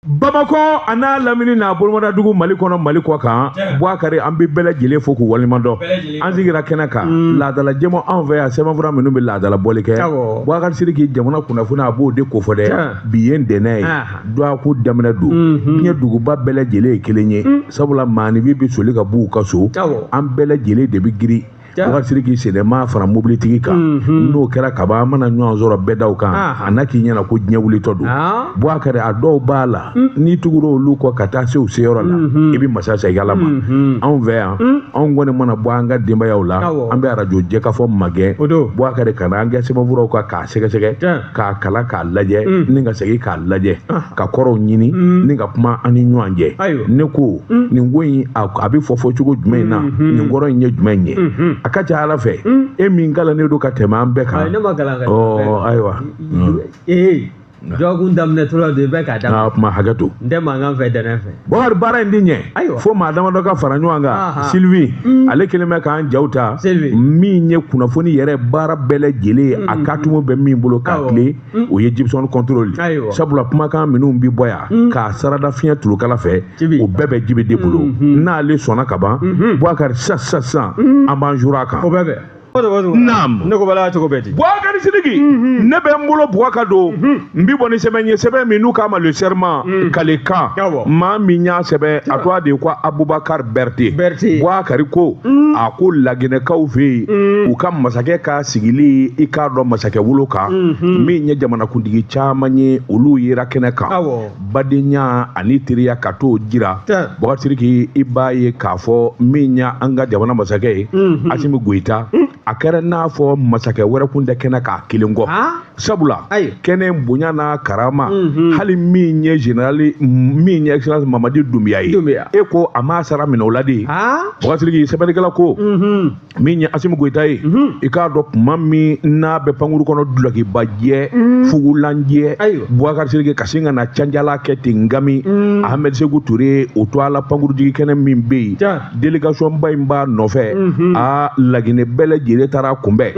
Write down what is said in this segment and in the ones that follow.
Bamako ana lamini na bolomada dugu Mali kɔnɔ Mali kɔ kan Bouakari an bɛ bɛɛ lajɛlen fo k'u walimadɔn an sigira kɛnɛ kan laadala jɛmu anw fɛ yan sɛbɛnfura minnu bɛ laadala bɔli kɛ Bouakari Sidiki jamana kunnafoni a b'o de kofɔ dɛ bi ye ntɛnɛn ye duwaku daminɛ don diɲɛ duguba bɛɛ lajɛlen ye kelen ye sabula maanifi bɛ soli ka b'u ka so an bɛɛ lajɛlen de bɛ giri Bouakari Sidiki sɛnɛma fara mobilitigi kan n'o kɛra kaban an mana ɲɔgɔn sɔrɔ bɛɛ daw kan a na k'i ɲɛna ko diɲɛ wulitɔ don Bouakari a dɔw b'a la n'i tugura olu kɔ ka taa se u seyɔrɔ la i bɛ masa segin Ala ma anw fɛ yan anw kɔni mana bɔ an ka denbayaw la an bɛ arajo jɛkafɔ magɛn Bouakari ka na an kɛ sɛbɛnfuraw kan k'a sɛgɛsɛgɛ k'a kalan k'a lajɛ ni ka segin k'a lajɛ ka kɔrɔw ɲini ni ka kuma an ni ɲɔgɔn cɛ ne ko nin ko in a bɛ fɔ cogo jumɛn na nin kɔrɔ in ye jumɛn ye a ka ca Ala fɛ e min kalannen don ka tɛmɛ an bɛɛ kan ne ma kalan ayiwa jɔkun daminɛ tora de bɛ ka daminɛ kuma hakɛ to n tɛ mankan fɛ dɛnɛ fɛ Bouakari baara in di ɲɛ fo maa damadɔ ka fara ɲɔgɔn kan Sylvie ale kelen bɛ k'an jaw ta min ye kunnafoni yɛrɛ baara bɛɛ lajɛlen a ka tumu bɛ min bolo k'a tile o ye Jibson contrôle sabula kumakan minnu bi bɔ yan k'a sarada fiɲɛ tulukala fɛ o bɛɛ bɛ Jibi de bolo n'ale sɔnna ka ban Bouakari sisan an b'an jura a kan o bɛɛ bɛ Naam ne ko bala cogo bɛ di Bouakari Sidiki ne bɛ n bolo Bouakari don n bi bɔ ni sɛbɛn ye sɛbɛn min n'u k'a ma le serment kalekan maa min y'a sɛbɛn a tɔgɔ de ko Abubakar Berté Bouakari ko a ko laginɛkaw fɛ yen u ka masakɛ ka sigili i k'a dɔn masakɛ wolo kan min ye jamanakuntigi caman ye olu yera kɛnɛ kan badenya ani teriya ka t'o jira Bouakari Sidiki i b'a ye k'a fɔ min ya an ka jamana masakɛ ye Asimi Goïta a kɛra n'a fɔ masakɛ wɛrɛ kun tɛ kɛnɛ k'a kelen kɔ sabula kɛnɛ bonya n'a karama hali min ye général min ye excellence Mamadi Doumbouya ye e ko a m'a sara minɛ o la de Bouakari Sidiki sɛbɛnnikɛla ko min ye Asimi Goïta ye i k'a dɔn tuma min n'a bɛ pankuru kɔnɔ dulɔkibajɛ fugulanjɛ Bouakari Sidiki ka sin ka na canjala kɛ ten ngami Ahmed Sékou Touré o to a la pankurutigi kɛnɛ min bɛ yen délégation ba in b'a nɔfɛ a Laginɛ bɛɛ lajɛlen taara kunbɛn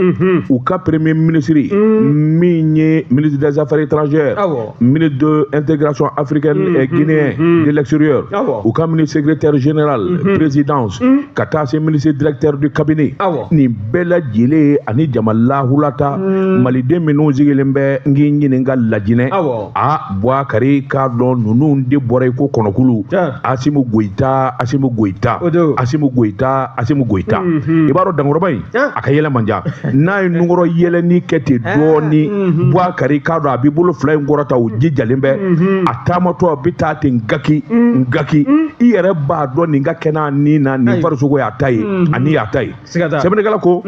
u ka premier ministre min ye ministre des affaires étrangères ministre de l'intégration africaine et guinéen de l'extérieur u ka ministre secrétaire général présidence ka taa se ministre directeur du cabinet nin bɛɛ lajɛlen ani jama lahulata maliden minnu sigilen bɛ n k'i ɲininka Laginɛ Bouakari k'a dɔn ninnu de bɔra i ko kɔnɔkulu Asimi Goïta i b'a dɔn dankɔrɔba in a ka yɛlɛ man diya n'a ye nunkɔrɔ yɛlɛni kɛ ten dɔɔni Bouakari k'a dɔn a b'i bolo fila in kɔrɔta o jijalen bɛ a taamatɔ bɛ taa ten ngaki i yɛrɛ b'a dɔn nin ka kɛnɛ nin na nin farisogo y'a ta ye ani y'a ta ye sɛbɛnnikɛla ko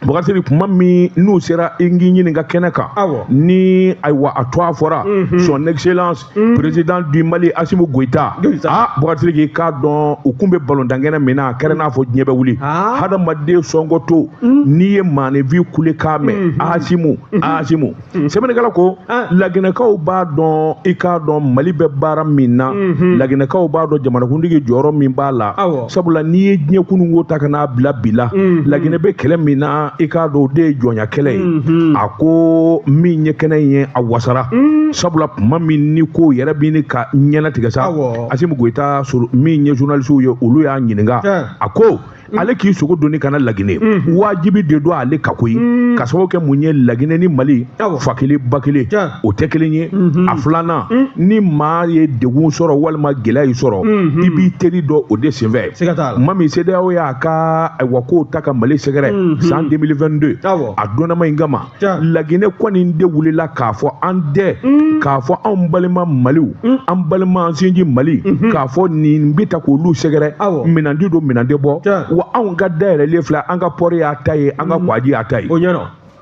Bouakari Sidiki kuma min n'u sera i k'i ɲininka kɛnɛ kan ni ayiwa a to a fɔra son excellence président du Mali Asimi Goïta Bouakari Sidiki k'a dɔn u kun bɛ balontankɛnɛ min na a kɛra n'a fɔ diɲɛ bɛ wuli hadamaden sɔngɔ to n'i ye maanifi kulekan mɛn Asimu sɛbɛnnikɛla ko Laginɛkaw b'a dɔn i k'a dɔn Mali bɛ baara min na Laginɛkaw b'a dɔn jamanakuntigi jɔyɔrɔ min b'a la sabula n'i ye diɲɛ kununko ta ka n'a bila bi la Laginɛ bɛ kɛlɛ min na i k'a dɔn o de ye jɔnya kɛlɛ ye a ko min ye kɛnɛ in ye a wasara sabula tuma min ni ko yɛrɛ bɛ ni ka ɲɛnatigɛ sa Asimi Goïta min ye journaliste ye olu y'a ɲininka a ko ale k'i sogo doni kana Laginɛ wajibi de don ale ka koyi ka sababu kɛ mun ye Laginɛ ni Mali fa kelen ba kelen o tɛ kelen ye a filanan ni maa ye degun sɔrɔ walima gɛlɛya y'i sɔrɔ i b'i teri dɔn o de senfɛ tuma min CEDEAO y'a ka ayiwa kow ta ka Mali sɛgɛrɛ san 2022 a donnama in kama Laginɛ kɔni de wulila k'a fɔ an tɛ k'a fɔ anw balima Maliw an balima sinji Mali k'a fɔ nin bɛ ta k'olu sɛgɛrɛ minandi don minande bɔ wa anw ka dayɛlɛlen filɛ an ka pɔri y'a ta ye an ka kwaji y'a ta ye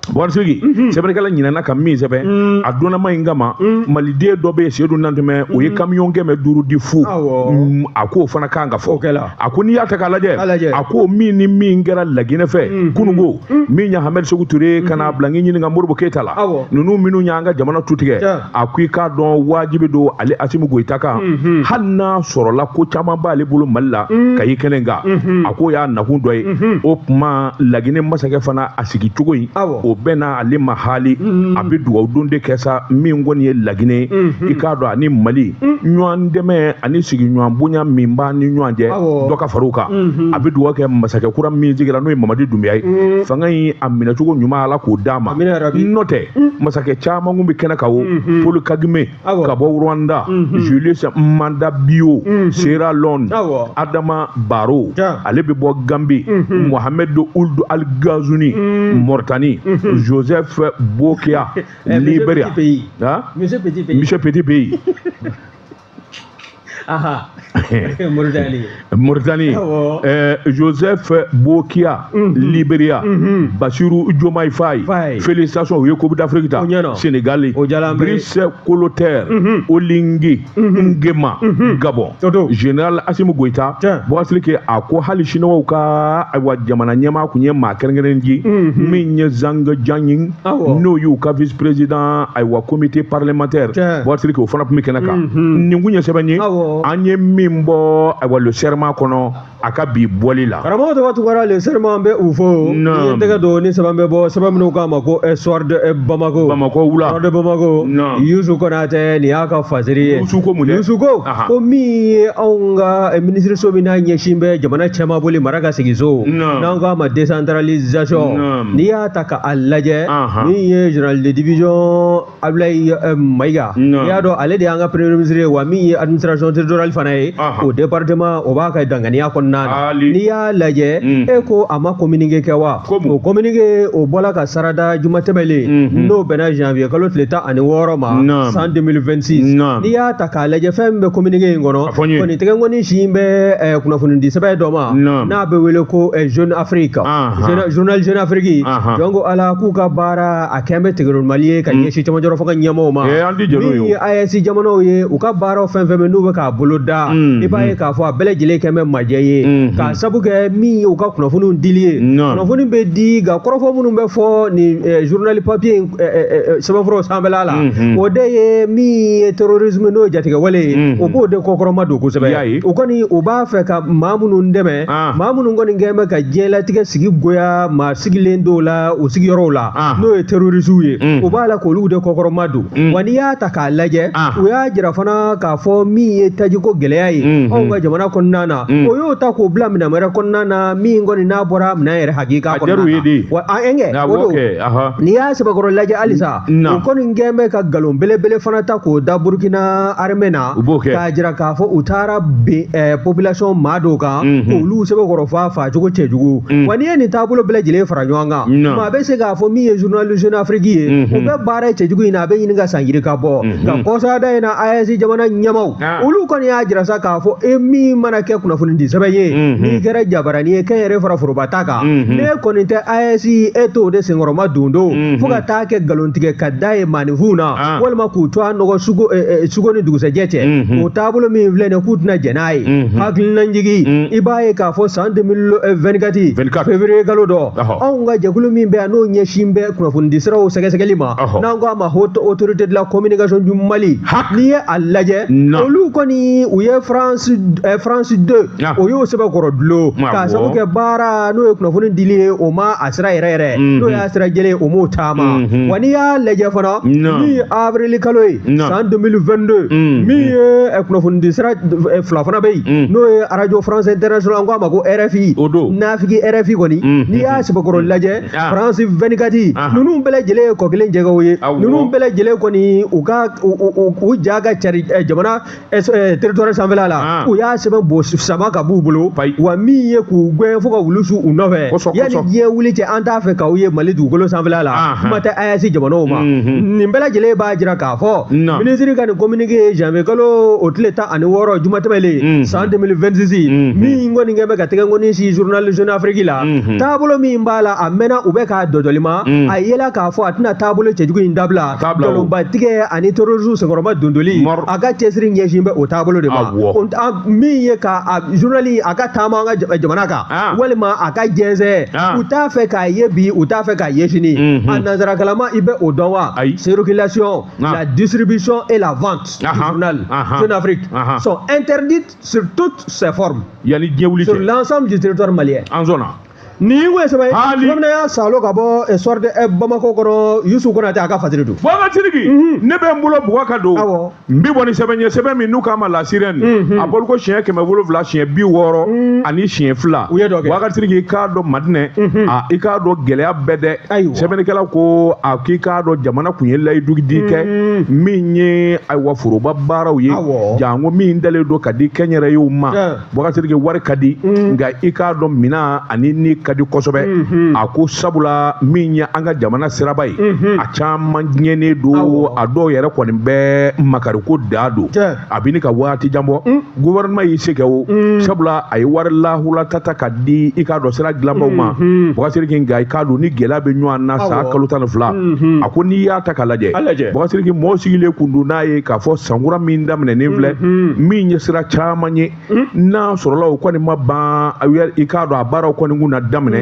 Bouakari Sidiki sɛbɛnnikɛla ɲinɛna ka min sɛbɛn a donnama in kama maliden dɔ bɛ yen Seydou Nantɛmɛ o ye camion kɛmɛ 5 di fu a k'o fana kan ka fɔ a ko n'i y'a ta k'a lajɛ a ko min ni min kɛra Laginɛ fɛ kununko min ye Ahmed Sékou Touré ka n'a bila n k'i ɲininka Modibo Keyita la ninnu minnu y'an ka jamana tutigɛ a ko i k'a dɔn wajibi don ale Asimi Goïta kan hali n'a sɔrɔla ko caman b'ale bolo Mali la ka y'i kɛnɛ kan a ko y'a nakun dɔ ye o tuma Laginɛ masakɛ fana a sigi cogo in o bɛɛ n'a ale ma hali a bɛ dugawu don de kɛ sa min kɔni ye laginɛ i k'a dɔn ani Mali ɲɔgɔn dɛmɛ ani sigiɲɔgɔn bonya min b'a ni ɲɔgɔn cɛ dɔ ka far'u kan a bɛ dugawu kɛ masakɛ kura min sigira n'o ye Mamadi Dunbiya ye fanga in a minɛcogo ɲuman Ala k'o d'a ma n'o tɛ masakɛ caman kun bɛ kɛnɛ kan o Paul Kagame ka bɔ Rwanda Julius Manda Bio Sierra Leone Adama Barrow ale bɛ bɔ Gambie Mohamed Ould Al Ghazouani Mauritanie Joseph Bokia Libéria Monsieur Petit Pays Mauritanie Joseph Bokia Libéria Bassirou Diomaye Faye félicitations au Coupe d'Afrique ta Sénégal Brice Colotaire Olingi Nguema Gabon Général Assimi Goïta bo asike ako hali chinois ka awa jamana nyama kunye ma kerengerenji min Zang Jianyin no yu ka vice président aywa comité parlementaire bo asike o fana pumi kenaka ningunya sebanye anye mimbo aywa le serment kono aka bi boli la karamo to watu wara le serment be ufo yendega do ni sabambe bo sabamno ka mako eswar de Bamako wula de Bamako Youssou Konate ni aka faziri Youssou ko mi aunga ministre sobina nyeshimbe jamana chama boli maraga sigizo nanga ma décentralisation ni ataka allaje ni general de division Ablaye Maiga ya do ale de anga premier ministre wa mi administration territoriale fanaye au département o baka dangania konna ni ya laje eko ama communiquer kewa o communiquer o bola ka sarada jumatebele no bena janvier kalo tleta ani woroma en 2026 ni ya taka laje fembe communiquer ngono ko ni tege ngoni shimbe kuna fundi sebe doma na be wele ko Jeune Afrique journal Jeune Afrique jongo ala ku ka bara akembe tegron malier ka yeshi tamo joro foka nyamo ma ni ayesi jamono ye u ka bara fembe no ka boloda ibaye ka fo bele jile kembe majaye ka sabuke mi u ka kuna funu dilie kuna funu be di ga korofo munu be fo ni journal papier semafro sambelala o de ye mi terrorisme no jatiga wale o bo de kokoro madu ko sebe o koni o ba fe ka mamunu ndeme mamunu ngoni ngeme ka jela tiga sigi goya ma sigi lendo la o sigi yoro la no e terrorisme ye o ba la ko lu de kokoro madu wani ya taka laje o ya jira fana ka fo mi taji ko geleya yi o ga jamana konnana o yo ta ko blam na mara konnana mi ngoni na bora na yere hakika konnana wa enge o ni ya sebe goro laje alisa o koni ngeme ka galon bele bele fana ta ko da Burkina Armena ka jira ka fo utara population madoka ko lu sebe goro fa jogo chejugu wani ni tabulo bele jile fara nyanga ma be se ga fo mi journal Jeune Afrique o be bare chejugu ina be yinga sangiri ka bo ka kosa da ina ayasi jamana nyamau ulu kon ya jira sa ka fo mi mana ke kuna fundi sebe ye ni kera jabarani ke yere fara furu bataka ne konite ayasi eto de sengoro madundo fuga ta ke galontige kadaye manifuna walma ku to anogo sugo ni dugusa jete o tabulo mi vlene kutna jenai hakil nanjigi ibaye ka fo 2024 février galodo onga jagulu mi be no nyeshimbe kuna fundi siraw segelima nango ma haute autorité de la communication du Mali ni allaje olu koni uye France 2 o yo seba korodlo ka sabu ke bara no kuna fundi dilie o ma asra rere no ya asra jele o mo tama wani ya leje fana ni avril kaloy 2022 mi kuna fundi sira flafana bay no radio France International ngwa ko RFI na figi RFI koni ni ya seba korod laje France 24 nunu bele jele ko kelen jego ye nunu bele jele koni u jaga chari jamana territoire sanvelala u ya seba bo sama ka bubulo wa mi ye ku gwe foka wulusu unove yani je wuli che anta fe ka uye Mali du golo sanvelala mata ayasi jamano ma nimbela jele ba jira ka fo ministre kan communiquer janvier kalo otleta ani woro jumatemele 2026 mi ngoni ngebe ka tega ngoni si journal Jeune Afrique la tabulo mi mbala amena ubeka dodolima ayela ka fo atina tabulo chejugo indabla dolo batige ani torozu sengoroma dondoli aga chesri nyeshimbe o tabulo de ma mi ye ka journali aga tama nga jamana ka walima aga jeze utafe ka yebi utafe ka yeshini anazara kalama ibe odowa circulation la distribution et la vente du journal Jeune Afrique sont interdites sur toutes ses formes sur l'ensemble du territoire malien en zone ni ko sɛbɛ lamina ya salo ka bɔ soir de Bamako kɔnɔ Yusu Konate a ka fajiri don Baba Tiriki ne bɛ n bolo bugɔ ka don n bi bɔ ni sɛbɛn ye sɛbɛn min n'u k'a ma la sirène a bolo ko siɲɛ 700 siɲɛ 60 ani siɲɛ 2 Baba Tiriki i k'a dɔn Madinɛ i k'a dɔn gɛlɛya bɛɛ dɛ sɛbɛnnikɛla ko a k'i k'a dɔn jamana kun ye layidugudi kɛ min ye ayiwa foroba baaraw ye jango min dalen don ka di kɛnyɛrɛyew ma Baba Tiriki wari ka di nka i k'a dɔn mina ani ni ka di kosɛbɛ a ko sabula min ye an ka jamana siraba ye a caman ɲɛnen don a dɔw yɛrɛ kɔni bɛ makariko da don a bɛ ni ka waati jan bɔ gouvernement y'i se kɛ o sabula a ye wari lahulata ta ka di i k'a dɔn sira dilanbaw ma Baba Tiriki nka i k'a dɔn ni gɛlɛya bɛ ɲɔgɔn na san kalo 12 a ko n'i y'a ta ka lajɛ Baba Tiriki mɔgɔ sigilen kun don n'a ye k'a fɔ sankura min daminɛnen filɛ min ye sira caman ye n'a sɔrɔla o kɔni ma ban i k'a dɔn a baaraw kɔni kun na daminɛ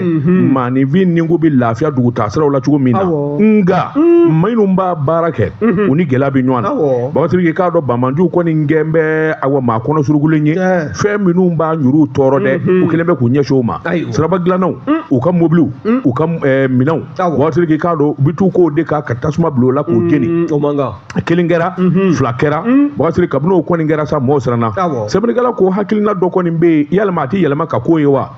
maanifin ni ko bɛ lafiya dugutaa siraw la cogo min na nka minnu b'a baara kɛ u ni gɛlɛya bɛ ɲɔgɔn na Baba Tiriki k'a dɔn Bamanjuw kɔni gɛn bɛ awa maa kɔnɔ surugulen ye fɛn minnu b'a ɲuru tɔɔrɔ dɛ u kelen bɛ k'u ɲɛsin o ma siraba dilannaw u ka mobiliw u ka minɛnw Baba Tiriki k'a dɔn u bɛ t'u k'o de ka tasuma bila o la k'o jeni kelen kɛra fila kɛra Baba Tiriki kabini o kɔni kɛra sa mɔgɔw siranna sɛbɛnnikɛla ko hakilina dɔ kɔni bɛ yen yalima a tɛ yɛlɛma ka k'o ye wa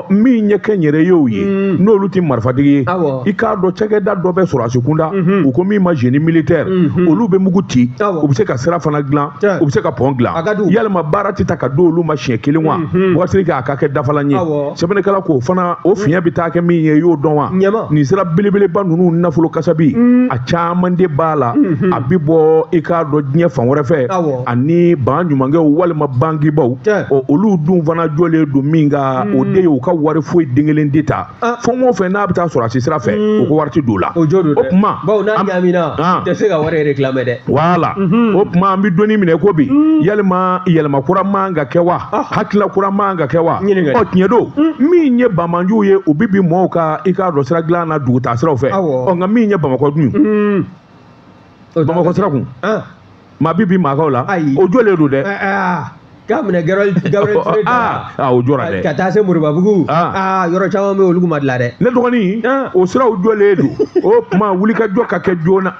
min ɲɛ kɛ yɛrɛ yew ye n'olu tɛ marifatigi ye i k'a dɔn cakɛda dɔ bɛ sɔrɔdasi kunda u ko min ma génie militaire olu bɛ mugu ci u bɛ se ka sira fana dilan u bɛ se ka pont dilan yalima baara tɛ ta ka di olu ma siɲɛ kelen wa Baba Tiriki a ka kɛ dafalan ye sɛbɛnnikɛla ko fana o fiɲɛ bɛ taa kɛ min ye i y'o dɔn wa nin sira belebeleba ninnu nafolo kasabi a caman de b'a la a bɛ bɔ i k'a dɔn diɲɛ fan wɛrɛ fɛ ani ban ɲumankɛw walima bangebaaw olu dun fana jɔlen don min ka o de ye u ka wari foyi den kelen de ta fɛn o fɛn n'a bɛ taa sɔrɔdasi sira fɛ o ko wari tɛ don o la o tuma bawo n'a ɲaamina tɛ se ka wari réclamer dɛ voilà o tuma an bɛ dɔnni minɛ ko bi yalima yɛlɛma kura man ka kɛ wa hakilila kura man ka kɛ wa tiɲɛ don min ye Bamanjuw ye u bɛ bi mɔgɔw ka i k'a dɔn sira dilan na dugutaa siraw fɛ nka min ye Bamakɔ dun Bamakɔ sira kun maa bɛ bi maakaw la o jɔlen don dɛ k'a minɛ Gabriel Touré o jɔra dɛ ka taa se Moribabugu yɔrɔ caman bɛ olu ma dilan dɛ ne dɔgɔnin o siraw jɔlen don o tuma wulikajɔ ka kɛ joona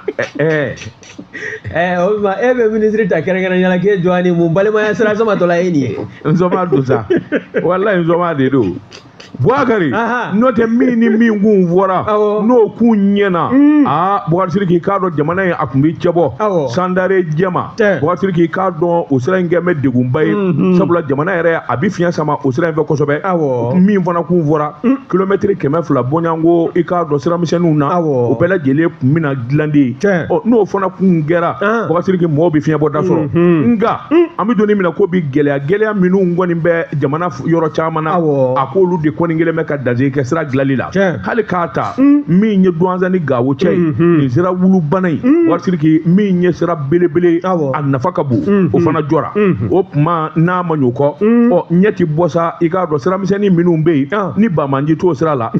o tuma e bɛ ministre ta kɛrɛnkɛrɛnnenya la k'e jɔ ni mun balimaya sira samatɔla ye nin ye nsɔma don sa walayi nsɔma de don Bouakari n'o tɛ min ni min kun fɔra n'o kun ɲɛna Baba Tiriki k'a dɔn jamana in a kun bɛ cɛbɔ sandare jɛma Baba Tiriki k'a dɔn o sira in kɛ bɛ degunba ye sabula jamana yɛrɛ a bɛ fiɲɛ sama o sira in fɛ kosɛbɛ min fana kun fɔra kilomɛtiri 200 bɔɲanko i k'a dɔn siramisɛnninw na o bɛɛ lajɛlen kun bɛna dilan de ye n'o fana kun kɛra Baba Tiriki mɔgɔw bɛ fiɲɛ bɔ da sɔrɔ nka an bɛ donni minɛ ko bi gɛlɛya minnu kɔni bɛ jamana yɔrɔ caman na a k'olu de kɔni kelen bɛ ka daze kɛ sira dilanli la hali k'a ta min ye Douentza ni Gawo cɛ ye nin sira wulubana ye Baba Tiriki min ye sira belebele a nafa ka bon o fana jɔra o tuma n'a ma ɲɔ kɔ ɲɛ ti bɔ sa i k'a dɔn siramisɛnnin minnu bɛ yen ni Bamanji t'o sira la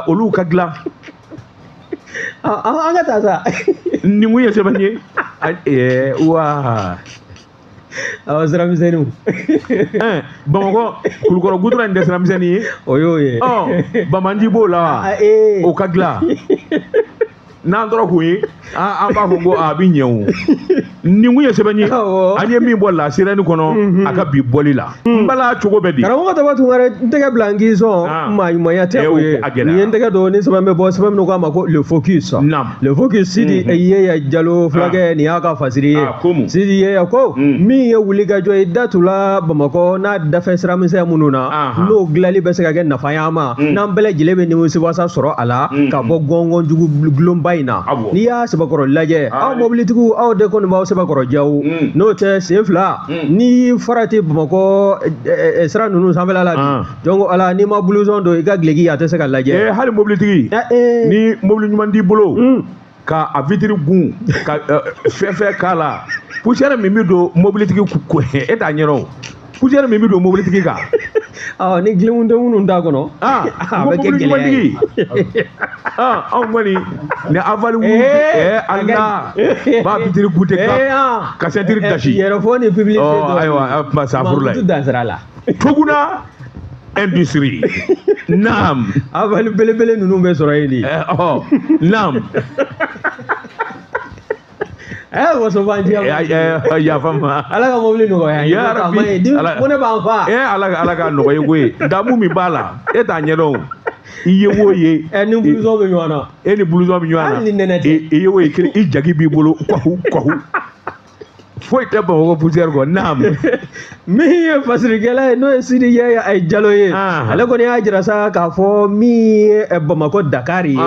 olu ka dilan an ka taa sa nin kun ye sɛbɛn ye wa awɔ siramisɛnninw Bamakɔ Kulukɔrɔ goudron in tɛ siramisɛnnin ye o y'o ye Bamanji b'o la wa o ka dilan n'an tora k'o ye an b'a fɔ ko a bɛ ɲɛ o nin kun ye sɛbɛn ye an ye min bɔ la sirɛni kɔnɔ a ka bi bɔli la n bala cogo bɛ di karamɔgɔ Taba Tunkara n tɛgɛ bila n k'i sɔn maa ɲumanya tɛ o ye nin ye n tɛgɛ don ni sɛbɛn bɛ bɔ sɛbɛn min k'a ma ko le focus le focus Sidi Yeya Jalo fulakɛ nin y'a ka fasiri ye Sidi Yeya ko min ye wulikajɔ ye datula Bamakɔ n'a dafɛ siramisɛn minnu na n'o dilanli bɛ se ka kɛ nafa y'a ma n'an bɛɛ lajɛlen bɛ nimisiwasa sɔrɔ a la ka bɔ gɔngɔnjugu gulonba in na n'i y'a sɛbɛkɔrɔ lajɛ aw mobilitigiw aw de kɔni b'aw sɛbɛkɔrɔ jaw n'o tɛ sen fila ni farati Bamakɔ sira ninnu sanfɛla la bi donc ala n'i ma blouson don i ka gileki a tɛ se ka lajɛ hali mobilitigi ni mobili ɲuman t'i bolo ka a vitiri gun ka fɛn k'a la poussière min bɛ don mobilitigi e t'a ɲɛdɔn o poussière min bɛ don mobilitigi kan ni gilenw tɛ minnu t'a kɔnɔ a bɛ kɛ gɛlɛya ye anw kɔni ni avali Allah b'a vitiri gute ka sentiri gasi yɛrɛ fɔ ni publicité ayiwa sa furu la tu dansira la tuguna industrie. Naam. Abali belebele ninnu bɛ sɔrɔ yen de. Naam. Wasobanji yafa ma. Ala ka mobili nɔgɔya. Ya Rabbi. Ko ne b'an fa. Ala ka nɔgɔya koyi. Damu min b'a la e t'a ɲɛdɔn. I ye wo ye. Ni blouson bɛ ɲɔgɔn na. E ni blouson bɛ ɲɔgɔn na. Hali ni nɛnɛ tɛ. I ye wo ye kelen i jagi b'i bolo kwahu. Foyi tɛ Bamakɔ poussière kɔ. Naam. Min ye fasirikɛla ye n'o ye Sidi Yaya Jalo ye. Ale kɔni y'a jira sa k'a fɔ min ye Bamakɔ Dakar ye.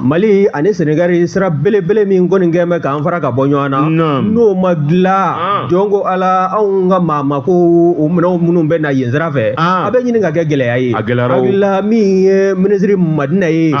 Mali ani Senegal sira belebele min kɔni kɛn bɛ k'an fara ka bɔ ɲɔgɔn na. N'o ma dilan jɔn ko Ala anw ka maa ko o minɛnw minnu bɛ na yen sira fɛ a bɛ ɲini ka kɛ gɛlɛya ye. A gɛlɛyara o. Hakilila min ye ministre Madina ye.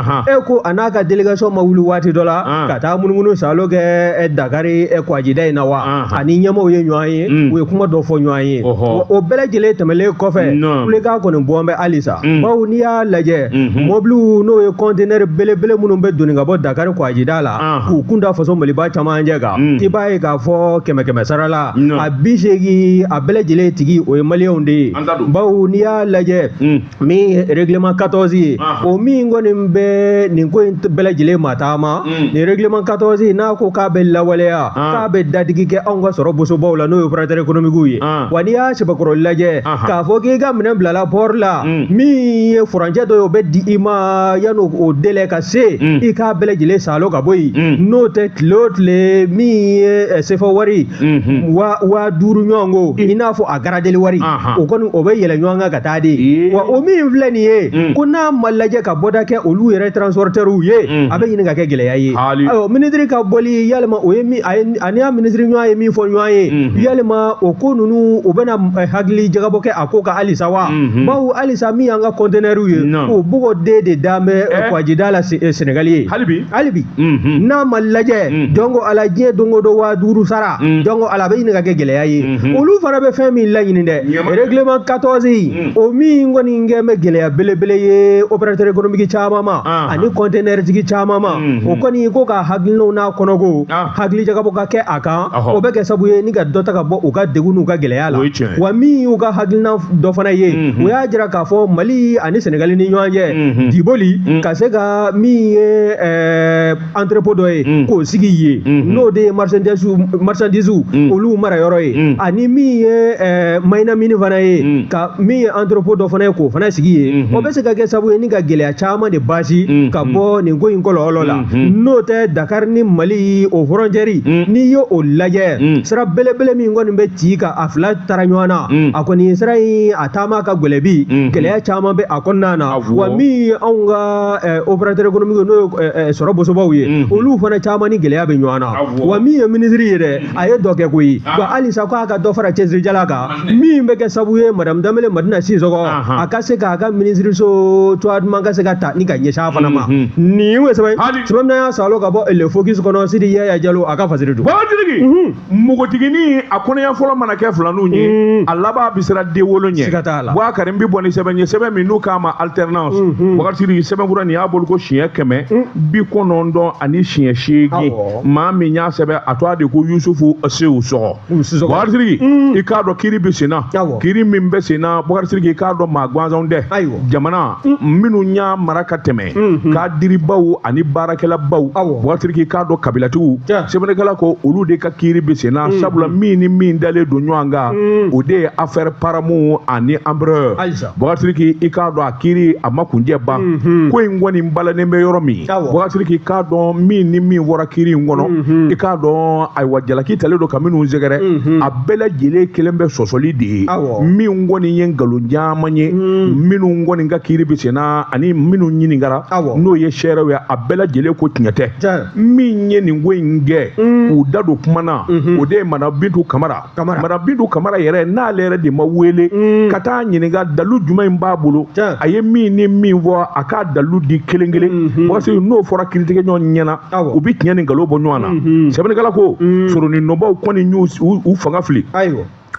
Ko a n'a ka délégation ma wuli waati dɔ la ka taa munumunu salo kɛ Dakar Kɔgɔjida in na wa. Ani ɲɛmaaw ye ɲɔgɔn ye u ye kuma dɔ fɔ ɲɔgɔn ye. O bɛɛ lajɛlen tɛmɛlen kɔfɛ kulekan kɔni bɔn bɛ halisa. Bawo n'i y'a lajɛ mɔbiliw n'o ye conteneur belebele minnu bɛ doni ka bɔ Dakar Kɔgɔjida la k'u kun da faso Maliba camancɛ kan i b'a ye k'a fɔ 100 sara la a 80 a bɛɛ lajɛlen tigi o ye maliyɛnw de ye. Bawo n'i y'a lajɛ min règlement 14 ye o min kɔni bɛ nin ko in bɛɛ lajɛlen matama nin règlement 14 n'a ko k'a bɛ lawaleya k'a bɛ dadigi kɛ anw ka sɔrɔ bosobaw la n'o ye opérateur économique ye. Wa n'i y'a sɛbɛkɔrɔ lajɛ k'a fɔ k'i ka minɛn bilala port la min ye furancɛ dɔ ye o bɛ di i ma yanni o délai ka se i k'a bɛɛ lajɛlen salo ka bɔ yen n'o tɛ tile o tile min ye CFA wari 5000 ɲɔgɔn ko i n'a fɔ a garadeli wari o kɔni o bɛ yɛlɛ ɲɔgɔn kan ka taa de. Wa o min filɛ nin ye ko n'a ma lajɛ ka bɔda kɛ olu yɛrɛ transporteurs ye a bɛ ɲini ka kɛ gɛlɛya ye. Ayiwa ministre ka bɔli yalima o ye min ani y'a ministre ɲɔgɔn ye min fɔ ɲɔgɔn ye yalima o ko ninnu o bɛna hakili jagabɔ kɛ a ko ka halisa wa. Bawo halisa min y'an ka conteneurs ye o bɔgɔden de dalen bɛ Kɔgɔjida la Senegal ye. Hali bi n'a ma lajɛ jɔnko Ala diɲɛ don o don 5000 sara jɔnko Ala a bɛ ɲini ka kɛ gɛlɛya ye. Olu fana bɛ fɛn min laɲini dɛ règlement 14 o min kɔni kɛn bɛ gɛlɛya belebele ye opérateur économique caman ma ani conteneur tigi caman ma o kɔni ko ka hakilinaw n'a kɔnɔko hakili jagabɔ ka kɛ a kan o bɛ kɛ sabu ye ni ka dɔ ta ka bɔ u ka degun n'u ka gɛlɛya la. Wa min y'u ka hakilina dɔ fana ye o y'a jira k'a fɔ Mali ani Senegal ni ɲɔgɔn cɛ diboli ka se ka min ye entrepôt dɔ ye k'o sigi ye n'o de ye marchandise olu mara yɔrɔ ye ani min ye mayina mini fana ye ka min ye entrepôt dɔ fana ye k'o fana sigi ye o bɛ se ka kɛ sabu ye ni ka gɛlɛya caman de basi ka bɔ nin ko in kɔlɔlɔ la. N'o tɛ Dakar ni Mali o frontière n'i ye o lajɛ sira belebele min kɔni bɛ ci ka a fila taara ɲɔgɔn na a kɔni sira in a taama ka gɛlɛbi gɛlɛya caman bɛ a kɔnɔna na. Wa min ye anw ka opérateur économique n'o ye sɔrɔ bosobaw ye olu fana caman ni gɛlɛya bɛ ɲɔgɔn na. Wa min ye ministre ye dɛ a ye dɔ kɛ koyi wa halisa k'a ka dɔ fara cɛsirijala kan min bɛ kɛ sabu ye madame Danbele Madina Sisɔkɔ a ka se k'a ka ministre so cogoya duman ka se ka ta ni ka ɲɛsin a fana ma. Nin ye sɛbɛn sɛbɛn n'a y'a salo ka bɔ le focus kɔnɔ Sidi Yaya Jalo a ka fasiri don. Npogotigini a kɔnɔya fɔlɔ mana kɛ filaninw ye a laban bɛ sera den wolo ɲɛ. Siga t'a la. Boubacar n bɛ bɔ ni sɛbɛn ye sɛbɛn min n'u k'a ma alternance Boubacar sɛbɛnkura nin y'a bolo ko siɲɛ 190 ani siɲɛ 8 maa min y'a sɛbɛn a tɔgɔ de ko Yusufu Sewu Sɔgɔ. Boubacar i k'a dɔn kiiri bɛ sen na kiiri min bɛ sen na Boubacar i k'a dɔn maa gansanw tɛ jamana minnu y'a mara ka tɛmɛ k'a diribaw ani baarakɛlabaw Boubacar i k'a dɔn kabilatigiw sɛbɛnnikɛla ko olu de ka kiiri bɛ sen na sabula min ni min dalen don ɲɔgɔn kan o de ye affaire paramu ani ambreur Boubacar i k'a dɔn a kiiri a ma kunjɛ ban ko in kɔni balanen bɛ yɔrɔ min Boubacar i k'a dɔn min ni min wɔra kiiri in kɔnɔ i k'a dɔn ayiwa jalaki talen don ka minnu sɛgɛrɛ a bɛɛ lajɛlen kelen bɛ sɔsɔli de ye min kɔni ye nkalon caman ye minnu kɔni ka kiiri bɛ sen na ani minnu ɲininkara n'o ye sɛɛrɛw ye a bɛɛ lajɛlen ko tiɲɛ tɛ min ye nin ko in kɛ k'u da don kuma na o de ye Madame Bintu Kamara Madame Bintu Kamara yɛrɛ n'ale yɛrɛ de ma wele ka taa ɲininka dalu jumɛn in b'a bolo a ye min ni min fɔ a k'a dalu di kelen kelen parce que n'o fɔra kiiritigɛ ɲɔgɔn ɲɛna u bɛ tiɲɛ ni nkalon bɔ ɲɔgɔn na sɛbɛnnikɛla ko soronin nɔbaw kɔni y'u fanga fili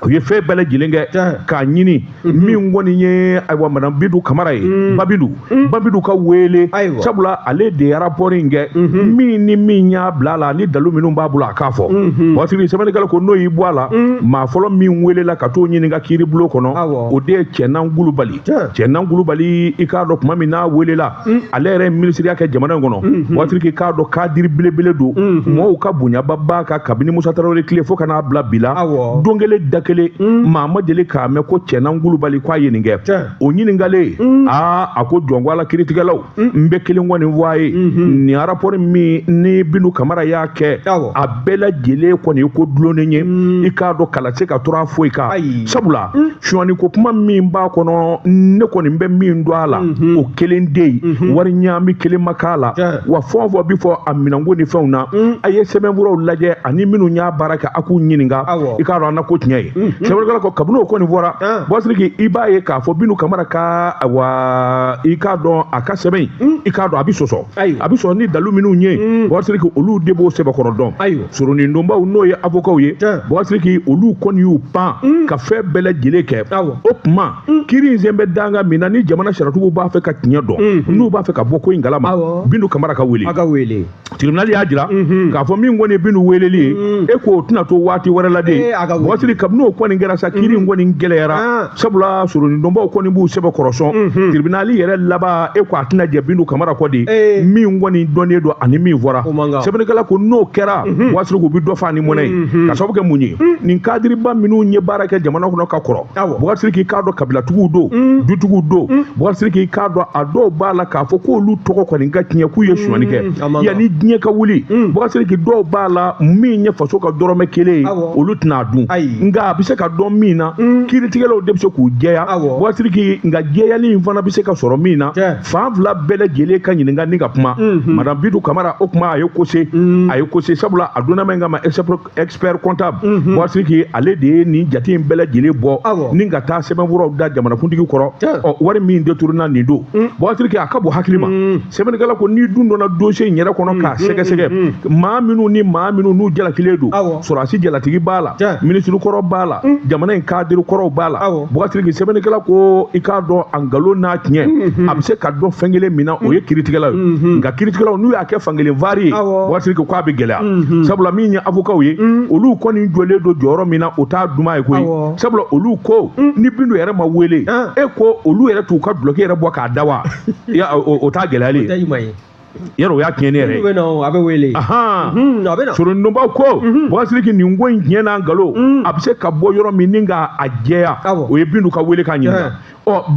u ye fɛn bɛɛ lajɛlen kɛ k'a ɲini min kɔni ye ayiwa madame Bintu Kamara ye Babidu ka wele sabula ale de ye rapport in kɛ min ni min y'a bila a la ni dalu minnu b'a bolo a k'a fɔ waati sɛbɛnnikɛla ko n'o y'i bɔ a la maa fɔlɔ min welela ka t'o ɲini ka kiiri bulon kɔnɔ o de ye Cɛnna Ngulubali i k'a dɔn tuma min n'a welela ale yɛrɛ ye minisiriya kɛ jamana in kɔnɔ waati k'a dɔn kadiri belebele don mɔgɔw ka bonyaba b'a ka kabini Musa Tarawele tile fo ka n'a bila bi la don kelen da kelen maa ma deli k'a mɛn ko Cɛnna Ngulubali k'a ye nin kɛ o ɲininkalen a ko jɔn ko ala kiiritigɛlaw n bɛ kelen kɔni fɔ a ye nin rapport min ni Bintu Kamara y'a kɛ a bɛɛ lajɛlen kɔni ko dulonnen ye i k'a dɔn kala se ka tora foyi kan sabula suɲɛni ko kuma min b'a kɔnɔ ne kɔni bɛ min don a la o kelen de ye wari ɲaami kelen ma k'a la wa fɛn o fɛn bɛ fɔ a minɛnko ni fɛnw na a ye sɛbɛnfuraw lajɛ ani minnu y'a baara kɛ a k'u ɲininka i k'a dɔn an na ko tiɲɛ ye sɛbɛnnikɛla ko kabini o kɔni fɔra Bɔsiriki i b'a ye k'a fɔ Bintu Kamara ka i k'a dɔn a ka sɛbɛn i k'a dɔn a bɛ sɔsɔ a bɛ sɔn ni dalu minnu ye Bɔsiriki olu de b'o sɛbɛnkɔrɔ dɔn soronin donbaw n'o ye avocat ye Bɔsiriki olu kɔni y'u pan ka fɛn bɛɛ lajɛlen kɛ o tuma kiiri in sen bɛ danga min na ni jamana saratigiw b'a fɛ ka tiɲɛ dɔn n'u b'a fɛ ka bɔ ko in kalama Bintu Kamara ka wele tribunal y'a jira k'a fɔ min kɔni ye Bintu weleli ye e ko o tɛna to waati wɛrɛ la de Bɔsiriki kabini o kɔni kɛra sa kiiri in kɔni gɛlɛyara sabula soronin donbaw kɔni b'u sɛbɛn kɔrɔsɔn tribunal yɛrɛ laban e ko a tɛna jɛ Bintu Kamara kɔ de min kɔni dɔnnen don ani min fɔra sɛbɛnnikɛla ko n'o kɛra Bɔsiriki u bɛ dɔ fa ni mɔnɛ ye ka sababu kɛ mun ye nin kadiriba minnu ye baara kɛ jamana kɔnɔ ka kɔrɔ Bɔsiriki k'a dɔn kabilatigiw don dutigiw don Bɔsiriki k'a dɔn a dɔw b'a la k'a fɔ k'olu tɔgɔ kɔni ka tiɲɛ k'u ye suɲɛni kɛ yanni diɲɛ ka wuli Bɔsiriki dɔw b'a la min ye faso ka dɔrɔmɛ kelen ye olu tɛna dun nka a bɛ se ka dɔn min na kiiritigɛlaw de bɛ se k'u jɛya Bɔsiriki nka jɛyali in fana bɛ se ka sɔrɔ min na fan fila bɛɛ lajɛlen ka ɲininka ni ka kuma madame Bintu Kamara o kuma a ye kose sabula a donna min kama expert comptable Bɔsiriki ale de ye nin jate in bɛɛ lajɛlen bɔ ni ka taa sɛbɛnfuraw da jamanakuntigi kɔrɔ wari min détourna nin don Bɔsiriki a ka bon hakili ma sɛbɛnnikɛla ko ni dun donna dossier in yɛrɛ kɔnɔ k'a sɛgɛsɛgɛ maa minnu n'u jalakilen don sɔrɔdasi jalatigi b'a la minisiri kɔrɔ b'a la jamana in kadiri kɔrɔw b'a la Bɔsiriki sɛbɛnnikɛla ko i k'a dɔn a nkalon n'a tiɲɛ a bɛ se ka dɔn fɛn kelen min na o ye kiiritigɛlaw ye nka kiiritigɛlaw n'u y'a kɛ fankelen vari ye Bɔsiriki k'a bɛ gɛlɛya sabula min ye avocat ye olu kɔni jɔlen don jɔyɔrɔ min na o t'a duman ye koyi sabula olu ko ni Bintu yɛrɛ ma wele e ko olu yɛrɛ t'u ka duloki yɛrɛ bɔ k'a da wa o t'a gɛlɛyalen yɛrɛ o y'a tiɲɛni yɛrɛ ye a bɛ wele soronin donbaw ko Bɔsiriki nin ko in tiɲɛ n'a nkalon a bɛ se ka bɔ yɔrɔ min ni k'a jɛya o ye Bintu ka wele k'a ɲininka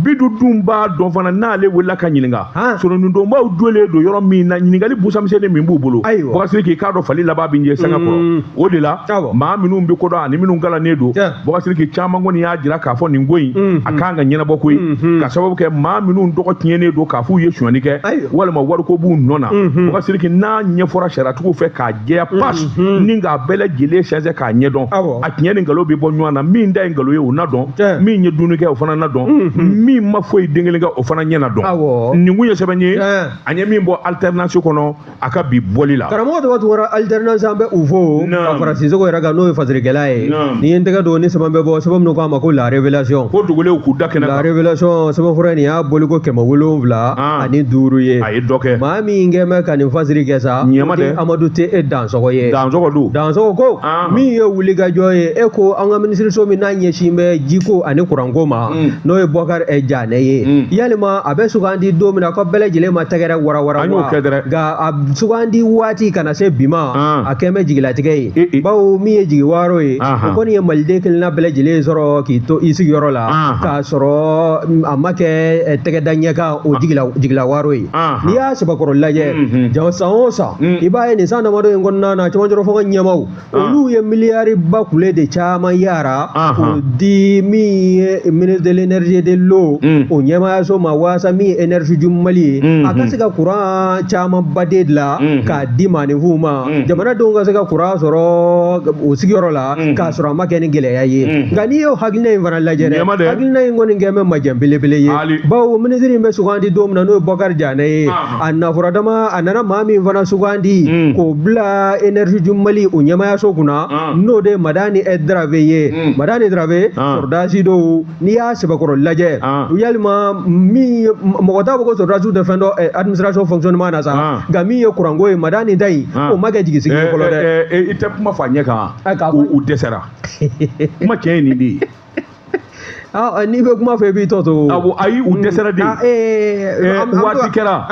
Bintu dun b'a dɔn fana n'ale welela ka ɲininka soronin donbaw dolen don yɔrɔ min na ɲininkali busamisɛnnin min b'u bolo Bɔsiriki k'a dɔn fali laban bɛ ɲɛ sanga kɔrɔ o de la maa minnu bɛ kodɔn ani minnu galannen don Bɔsiriki caman kɔni y'a jira k'a fɔ nin ko in a kan ka ɲɛnabɔ koyi ka sababu kɛ maa minnu tɔgɔ tiɲɛnen don k'a f'u ye suɲɛni kɛ walima wariko b'u nɔ na Bɔsiriki n'a ɲɛfɔra sariyatigiw fɛ k'a jɛya pasi ni k'a bɛɛ lajɛlen sɛnsɛn k'a ɲɛdɔn a tiɲɛ ni nkalon bɛ bɔ ɲɔgɔn na min da ye nkalon ye o na dɔn min ye dumuni kɛ o fana na dɔn min ma foyi den kelen kɛ o fana ɲɛna dɔn nin kun ye sɛbɛn ye a ɲɛ min bɔ alternance kɔnɔ a ka bi bɔli la karamɔgɔ tɔgɔ tugura alternance an bɛ u fo ka fara Sisoko yɛrɛ kan n'o ye fasirikɛla ye ni ye n tɛgɛ don ni sɛbɛn bɛ bɔ sɛbɛn minnu k'a ma ko la révélation ko dugulenw k'u da kɛnɛ la révélation sɛbɛnfura nin y'a boli ko 770 ani 5 ye a ye dɔ kɛ maa min kɛ mɛ ka nin fasiri kɛ sa Amadu tɛ e Dansɔgɔ ye Dansɔgɔ ko min ye wulikajɔ ye e ko an ka minisiriso min n'a ɲɛsin bɛ jiko ani kuranko ma n'o ye Bɔkari Janɛ ye yalima a bɛ sugandi don min na ko bɛɛ lajɛlen ma tɛgɛrɛ warawara nka a sugandi waati kana se bi ma a kɛn bɛ jigilatigɛ ye bawo min ye jigiwaaro ye o kɔni ye maliden kelenna bɛɛ lajɛlen sɔrɔ k'i to i sigiyɔrɔ la k'a sɔrɔ a ma kɛ tɛgɛda ɲɛkan o jigilawaaro ye n'i y'a sɛbɛkɔrɔ lajɛ san o san i b'a ye nin san damadɔ in kɔnɔna na cɛmancɛ fɔ ka ɲɛmaw olu ye miliyari ba kule de caman yara k'o di min ye ministre de l'énergie de lo o ɲɛmaya so ma waasa min ye énergie jumali ye a ka se ka courant caman bade la k'a di maaninfinw ma jamanadenw ka se ka courant sɔrɔ o sigiyɔrɔ la k'a sɔrɔ a ma kɛ ni gɛlɛya ye nka n'i y'o hakilina in fana lajɛ dɛ hakilina in kɔni kɛ bɛ majɛ belebele ye bawo minisiri in bɛ sugandi don min na n'o ye Bokari Janɛ ye a nafɔra dama a nana maa min fana sugandi k'o bila énergie jumali o ɲɛmaya so kunna n'o de ye Madani Drabe ye Madani Drabe sɔrɔdasi dɔw n'i y'a sɛbɛkɔrɔ lajɛ yalima min mɔgɔ t'a fɔ ko sɔrɔdasiw tɛ fɛn dɔ administration fonctionnement na sa nka min ye kuranko ye Madani ta in o ma kɛ jigisigi ye fɔlɔ dɛ i tɛ kuma fɔ a ɲɛ kan u dɛsɛra kuma tiɲɛ ye nin de ye n'i bɛ kuma fɛ i b'i tɔ to ayi u dɛsɛra de waati kɛra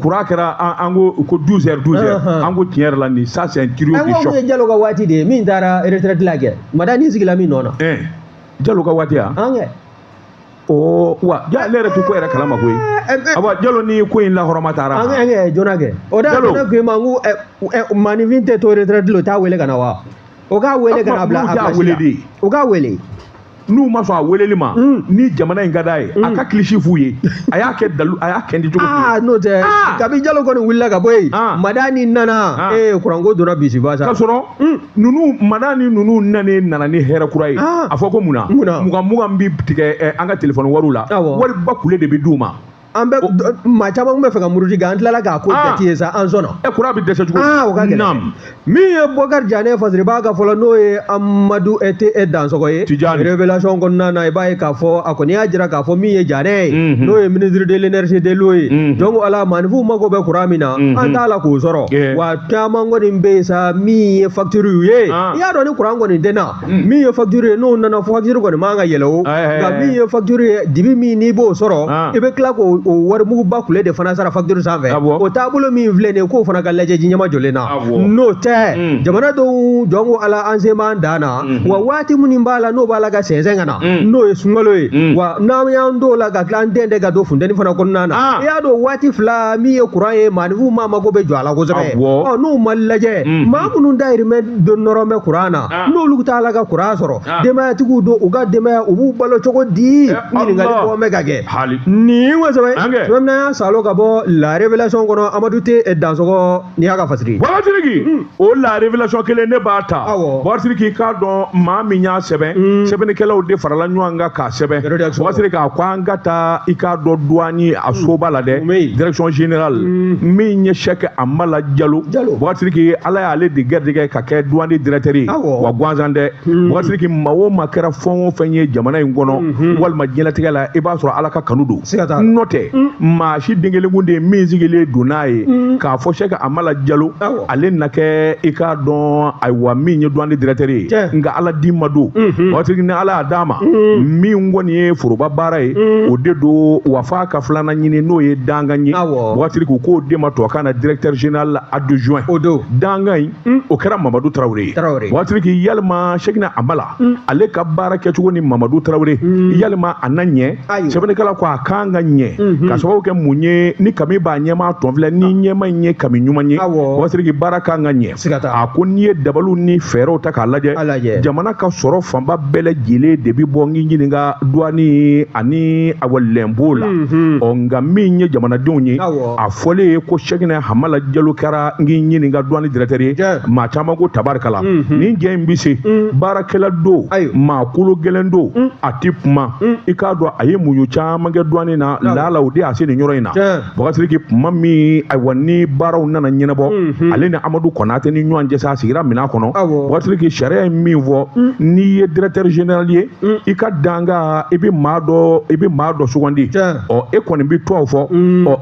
courant kɛra an ko 12 heures an ko tiɲɛ yɛrɛ la nin ça c'est un trio de choc ye Jalo ka waati de ye min taara retraite la kɛ Madani sigila min nɔ na Jalo ka waati ya wa ne yɛrɛ tɛ ko yɛrɛ kalama koyi awa Jalo ni ko in lahɔrɔma taara jɔna kɛ o da ne ko ma ko maninfin tɛ to retraite la o t'a wele ka na wa o k'a wele ka na bila a place la o k'a wele n'u ma sɔn a weleli ma ni jamana in ka d'a ye a ka kilisi f'u ye a y'a kɛ di cogo di n'o tɛ kabi Jalo kɔni wulila ka bɔ yen Madani nana kuranko donna bisiba sa k'a sɔrɔ Madani ninnu nana ni hɛrɛ kura ye a fɔ ko munna mugan bi tigɛ an ka téléphone wariw la wari ba kule de bɛ d'u ma an bɛ maa caman bɛ fɛ ka muruti kɛ an tilala k'a ko jate ye sa an sɔnna courant bɛ dɛsɛ cogo o ka gɛlɛn min ye Bokari Janɛ fasiriba ka fɔlɔ n'o ye Amadu Dansɔgɔ ye révélation kɔnɔna na i b'a ye k'a fɔ a kɔni y'a jira k'a fɔ min ye Janɛ ye n'o ye ministre de l'énergie de l'eau ye donc ala maaninfinw mago bɛ courant min na an t'a la k'o sɔrɔ wa caman kɔni bɛ yen sa min ye facture ye i y'a dɔn ni courant kɔni tɛ na min ye facture ye n'o nana facture kɔni man ka yɛlɛ o nka min ye facture ye dibi min n'i b'o sɔrɔ i bɛ tila k'o o warimuguba kule de fana sara facture sanfɛ o taabolo min filɛ nin ye k'o fana ka lajɛ ji ɲɛma jɔlen na n'o tɛ jamana dɔw jɔn ko ala an sen b'an dan na wa waati minnu b'a la n'o b'a la ka sɛnsɛn ka na n'o ye sunkalo ye wa n'an y'an t'o la ka tila an den de ka don funtɛni fana kɔnɔna na i y'a dɔn waati fila min ye courant ye maaninfinw maa mago bɛ jɔ a la kosɛbɛ n'o ma lajɛ maa minnu dayirimɛ nɔrɔ bɛ courant na n'olu t'a la ka courant sɔrɔ denbayatigiw don u ka denbaya u b'u balo cogo di ɲininkali bɔ bɛ ka kɛ nin kosɛbɛ Maintenant, salo ka bɔ la révélation kɔnɔ Amadu Dansɔgɔ ni y'a ka fasiri. Bɔgɔsiriki o la révélation kelen ne b'a ta. Bɔgɔsiriki k'a dɔn maa min y'a sɛbɛn sɛbɛnnikɛlaw de farala ɲɔgɔn kan k'a sɛbɛn. Bɔgɔsiriki a ko an ka taa i k'a dɔn douane a soba la dɛ direction générale min ye chèque Amala Jalo. Bɔgɔsiriki ala y'ale de gɛrɛdigɛ ka kɛ douane directeur ye wa gansan dɛ. Bɔgɔsiriki maa o maa kɛra fɛn o fɛn ye jamana in kɔnɔ walima diɲɛlatigɛ la i b'a sɔrɔ ala ka kanu don. N'o tɛ maa si den kelen kun de ye min sigilen don n'a ye k'a fɔ Cheick Amala Jalo ale na kɛ i k'a dɔn ayiwa min ye douane directeur ye nka ala d'i ma don waati ni ala y'a d'a ma min kɔni ye foroba baara ye o de don wa f'a ka filanan ɲini n'o ye dangan ye waati k'o de ma tubabukan na directeur général adjoint o don dangan in o kɛra Mamadu Tarawele ye waati yalima Cheick Amala ale ka baara kɛcogo ni Mamadu Tarawele yalima a na ɲɛ sɛbɛnnikɛla ko a kan ka ɲɛ ka sababu kɛ mun ye ni kami b'a ɲɛma tɔn filɛ ni ɲɛma in ye kami ɲuman ye wasiriki baara kan ka ɲɛ a ko n'i ye dabaliw ni fɛɛrɛw ta k'a lajɛ jamana ka sɔrɔ fanba bɛɛ lajɛlen de bi bɔ n k'i ɲininka douane ani lɛnpo la nka min ye jamanadenw ye a fɔlen ye ko Cheick Amala Jalo kɛra n k'i ɲininka douane directeur ye maa caman ko tabarikala nin jɛ in bi se baarakɛla don maa kolo gɛlɛn don a ti kuma i k'a dɔn a ye muɲu caman kɛ douane na lala o de y'a se nin yɔrɔ in na Bɔgɔsiriki kuma min ayiwa ni baaraw nana ɲɛnabɔ ale ni Amadu Konate ni ɲɔgɔn cɛ sa sigira minɛn kɔnɔ Bɔgɔsiriki sariya ye min fɔ n'i ye directeur général ye i ka danga i bɛ maa dɔ sugandi e kɔni bɛ to fɔ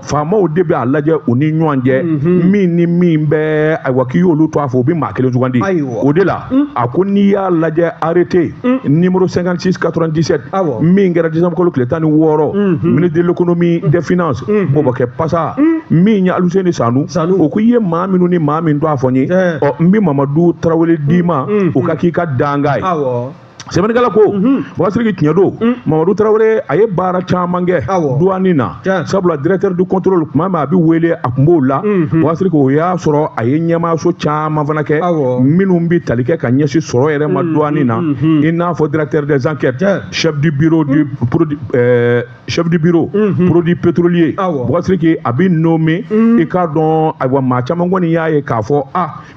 faamaw de bɛ a lajɛ u ni ɲɔgɔn cɛ min ni min bɛ ayiwa k'i y'olu to a fɔ u bɛ maa kelen sugandi o de la a ko n'i y'a lajɛ arrêté numéro 5697 min kɛra décembre kalo tile 16 ministre de l'économie des finances Bobakɛ Pasa min ye Aluseni Sanu o ko i ye maa minnu ni maa min to a fɔ n ye n bɛ Mamadu Tarawele d'i ma o ka k'i ka danga ye sɛbɛnnikɛla ko Boubacar tiɲɛ don Mamadou Traoré a ye baara caman kɛ douane na sabula directeur du contrôle tuma min a bɛ wele a tun b'o la Boubacar o y'a sɔrɔ a ye ɲɛmaayaso caman fana kɛ minnu bɛ tali kɛ ka ɲɛsin sɔrɔ yɛrɛ ma douane na i n'a fɔ directeur des enquêtes chef du bureau produit pétrolier Boubacar a bɛ nommé i k'a dɔn ayiwa maa caman kɔni y'a ye k'a fɔ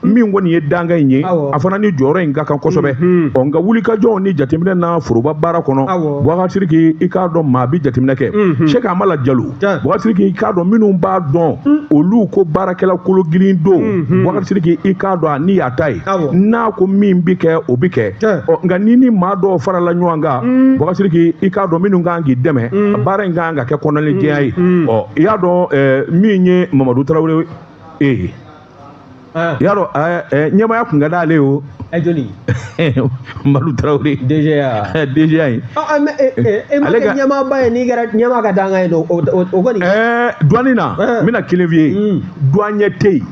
min kɔni ye danga in ye a fana ni jɔyɔrɔ in ka kan kosɛbɛ nka wulikajɔw ni jateminɛ na foroba baara kɔnɔ Boubacar i k'a dɔn maa bɛ jateminɛ kɛ Cheikh Amala Diallo Boubacar i k'a dɔn minnu b'a dɔn olu ko baarakɛla kolo girin don Boubacar i k'a dɔn a ni y'a ta ye n'a ko min bɛ kɛ o bɛ kɛ nka ni maa dɔw farala ɲɔgɔn kan Boubacar i k'a dɔn minnu kan k'i dɛmɛ baara in kan ka kɛ kɔnɔnajɛya ye i y'a dɔn min ye Mamadou Traoré i y'a dɔn ɲɛmaya kun ka d'ale o joli Mamadou Traoré DGA in ale ka ɲɛmaaba ye n'i kɛra ɲɛma ka danga ye o kɔni douane na n bɛna kelen f'i ye douanier tɛ yen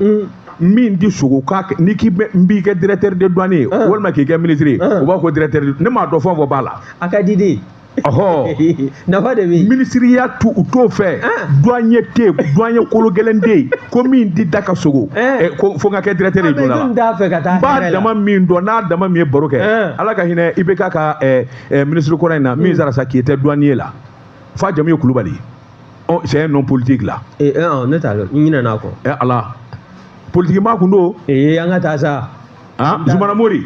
min di sogo k'a n'i k'i b'i kɛ directeur de douane ye walima k'i kɛ ministre ye o b'a fɔ directeur ne m'a dɔn fɛn o fɛn b'a la a ka di de nafa de bɛ ministiriya u t'o fɛ douanier tɛ yen douanier kolo gɛlɛn tɛ yen ko min di da ka sogo fo n ka kɛ directeur ye joona la b'a dama min dɔn n'a dama min ye baro kɛ ala ka hinɛ IBK ka ministre kɔrɔ in na min sara sa k'i tɛ douanier la f'a jamu ye Kulubali c'est un non politique là ne t'a dɔn n ɲinɛna kɔ ala politique maa kun don an ka taa sa Zoumana Mori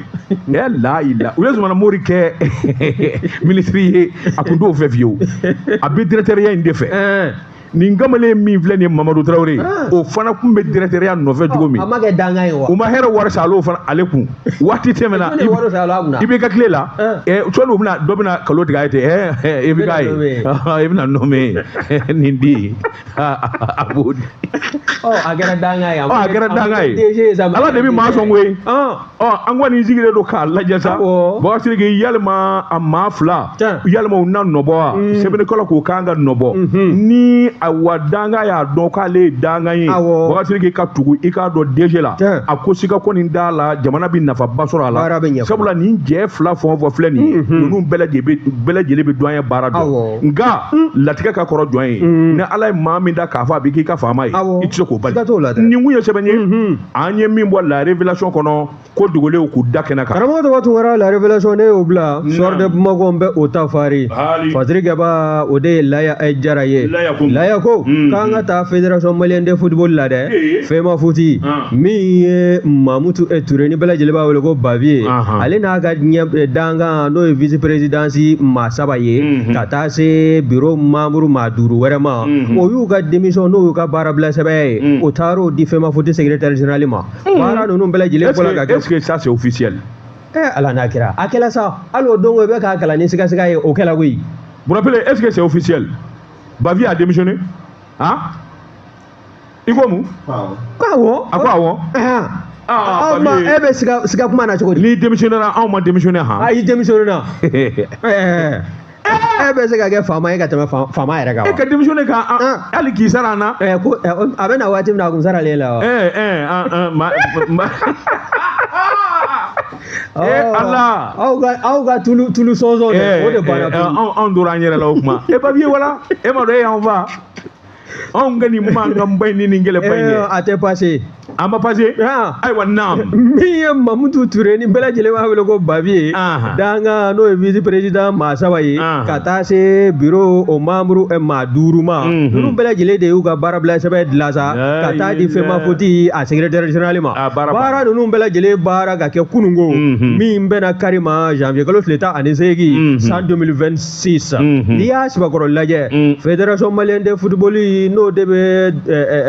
la ila u ye Zoumana Mori kɛ ministre ye a tun t'o fɛ fiyewu a bɛ directeuriya in de fɛ nin kamalen min filɛ nin ye Mamadou Traoré o fana tun bɛ directeuriya nɔfɛ cogo min a ma kɛ danga ye wa u ma hɛrɛ wari sa ale kun waati tɛmɛna i bɛ ka tile la sɔni dɔ bɛna kalo tigɛ a ye ten i bɛ k'a ye i bɛna nommé nin di a b'o di a kɛra danga ye a kɛra danga ye ala de bɛ maa sɔn koyi an kɔni sigilen don k'a lajɛ sa Boubacar yalima a maa fila yalima u na nɔbɔ wa sɛbɛnnikɛla k'o kan ka nɔbɔ ni a wa danga y'a dɔn k'ale ye danga ye Boubacar ka tugu i k'a dɔn DG la a ko sika ko nin da la jamana bɛ nafaba sɔrɔ a la sabula nin jɛ fila fɛn o fɛn filɛ nin ye ninnu bɛɛ lajɛlen bɛ douanier baara dɔn nka latigɛ ka kɔrɔ jɔn ye ni ala ye maa min da k'a fɔ a bɛ k'i ka faama ye i tɛ se k'o bali nin kun ye sɛbɛn ye an ye min bɔ la révélation kɔnɔ ko dogolenw k'u da kɛnɛ kan karamɔgɔ tɔgɔ tun kɛra la révélation ne y'o bila soir de Bamako n bɛ o ta fari Fadiri Kɛba o de ye Laya Jara ye Laya ko k'an ka taa fédération malienne de football la dɛ FEMA foot min ye Mamutu Touré ni bɛɛ lajɛlen b'a wele ko Bavier ale n'a ka dankan n'o ye vice présidence maa saba ye ka taa se bureau membre maa 5 wɛrɛ ma o y'u ka démission n'o y'u ka baara bila sɛbɛn ye o taar'o di FEMA foot secrétaire général ma baara ninnu bɛɛ lajɛlen fɔlɔ ka kɛ est-ce que ça c'est officiel ala n'a kɛra a kɛla sa hali o don o bɛ k'a kalan ni sigasɛgɛ ye o kɛla koyi vous rappelez est-ce que c'est officiel Bavier a démissionné i ko mun awɔ a ko awɔ aw ma e bɛ siga kuma na cogo di n'i démissionnera anw ma démissionné i démissionné na e bɛ se ka kɛ faama ye ka tɛmɛ faama yɛrɛ kan wa e ka démissionné kan hali k'i sara an na ko a bɛ na waati min na a kun saralen la wa ala aw ka tulu sɔnsɔn o de banna anw tora an yɛrɛ la o kuma Bavier wala e ma dɔn e y'anw fa anw ka nin mankan ba in ni nin gɛlɛn ba in ye a tɛ passé a ma passé ayiwa naam min ye Mamutu Touré ni bɛɛ lajɛlen b'a wele ko Bavier danga n'o ye vice président maa saba ye ka taa se bureau o membre maa 5 ma ninnu bɛɛ lajɛlen de y'u ka baara bila sɛbɛn dilan sa ka taa di FEMA foot a secrétaire général ma baara ninnu bɛɛ lajɛlen baara ka kɛ kununko min bɛna kari ma janvier kalo tile 18 san 2026 n'i y'a sɛbɛkɔrɔ lajɛ fédération malienne de football n'o de bɛ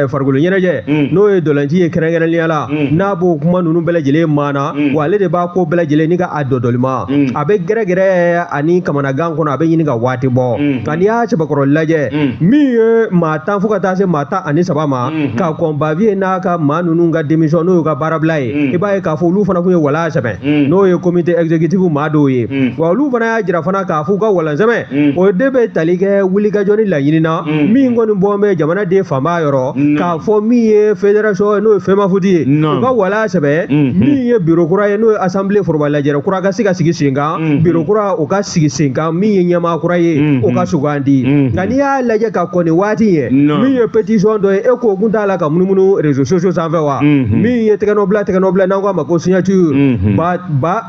farikolo ɲɛnajɛ n'o ye dolanci ye kɛrɛnkɛrɛnnenya la n'a b'o kuma ninnu bɛɛ lajɛlen maana wa ale de b'a ko bɛɛ lajɛlen ni ka a dɔdɔlima a bɛ gɛrɛgɛrɛ ani kamanagan kɔnɔ a bɛ ɲini ka waati bɔ nka n'i y'a sɛbɛkɔrɔ lajɛ min ye maa 10 fo ka taa se maa 13 ma ka kɔn Bavier n'a ka maa ninnu ka démission n'o y'u ka baarabila ye i b'a ye k'a fɔ olu fana tun ye walan sɛbɛn n'o ye comité exécutif maa dɔw ye wa olu fana y'a jira fana k'a fɔ u ka walan sɛbɛn o de bɛ tali kɛ wulikajɔ ni laɲini na min kɔni bɔ bɛ jamana de fama yɔrɔ k'a fɔ min ye fédération n'o ye fɛnmafuti ye u ka wala sɛbɛ min ye bureau kura ye n'o ye assemblée foroba lajɛrɛ kura ka se ka sigi sen kan bureau kura o ka sigi sen kan min ye ɲɛmaa kura ye o ka sugandi nka n'i y'a lajɛ ka kɔni waati ye min ye pétition dɔ ye e ko kun t'a la ka munumunu réseaux sociaux sanfɛ wa min ye tɛgɛnɔbila n'an k'a ma ko signature ba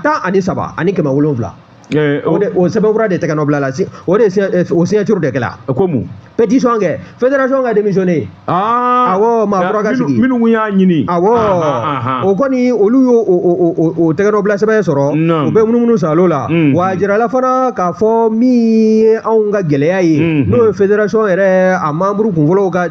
13 ani 700 o sɛbɛnfura de tɛgɛnɔbila la o de o signature de kɛla ko mun pétition kɛ fédération ka démissionné awɔ maa kura ka sigi minnu y'a ɲini awɔ o kɔni olu y'o tɛgɛnɔbila sɛbɛn sɔrɔ u bɛ munumunu salo la wa a jirala fana k'a fɔ min ye anw ka gɛlɛya ye n'o ye fédération yɛrɛ a membre kunfɔlɔw ka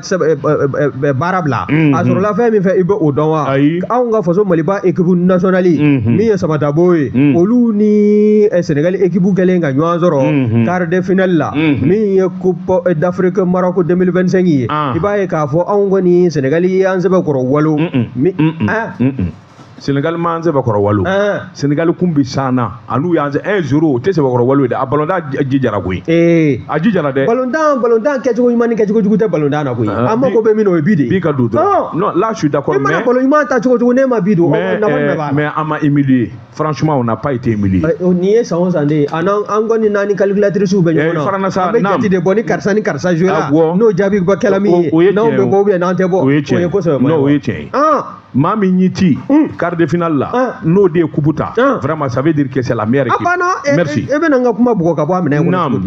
baara bila a sɔrɔla fɛn min fɛ i bɛ o dɔn wa anw ka faso maliba équipe nationale min ye Samatabo ye olu ni Sénégal équipe kɛlen ka ɲɔgɔn sɔrɔ quart de finale la min ye coupe d'Afrique Maroc 2025 ye i b'a ye k'a fɔ anw kɔni Sénégal y'an sɛbɛn kɔrɔ walo Sénégal m'an sɛbɛn kɔrɔ walo Sénégal kun bi sanna anu y'an 1-0 o tɛ sɛbɛn kɔrɔ walo ye dɛ a ballon d'or jijara koyi a jijara dɛ ballon d'or kɛcogo ɲuman ni kɛcogo jugu tɛ ballon d'or na koyi an mako bɛ min na o ye bi de bi ka don dɔrɔn non là je suis d'accord mais ballon ɲuman ta cogo ne ma bi don mais an ma humilié franchement on n'a pas été humilié ni ye san o san de an kɔni n'ani calculatrice bɛ ɲɔgɔn na an bɛ jate de bɔ ni karisa joué la n'o jaabi bɛ kɛla min ye n'anw bɛ bɔ ou bien n'an tɛ bɔ o ye kosɛbɛ non o ye tiɲɛ ye maa min y'i ci quart de finale la n'o de ye coupe ta vraiment ça veut dire que c'est la meilleure équipe merci e bɛ na n ka kuma bugɔ ka bɔ a minɛ kɔnɔ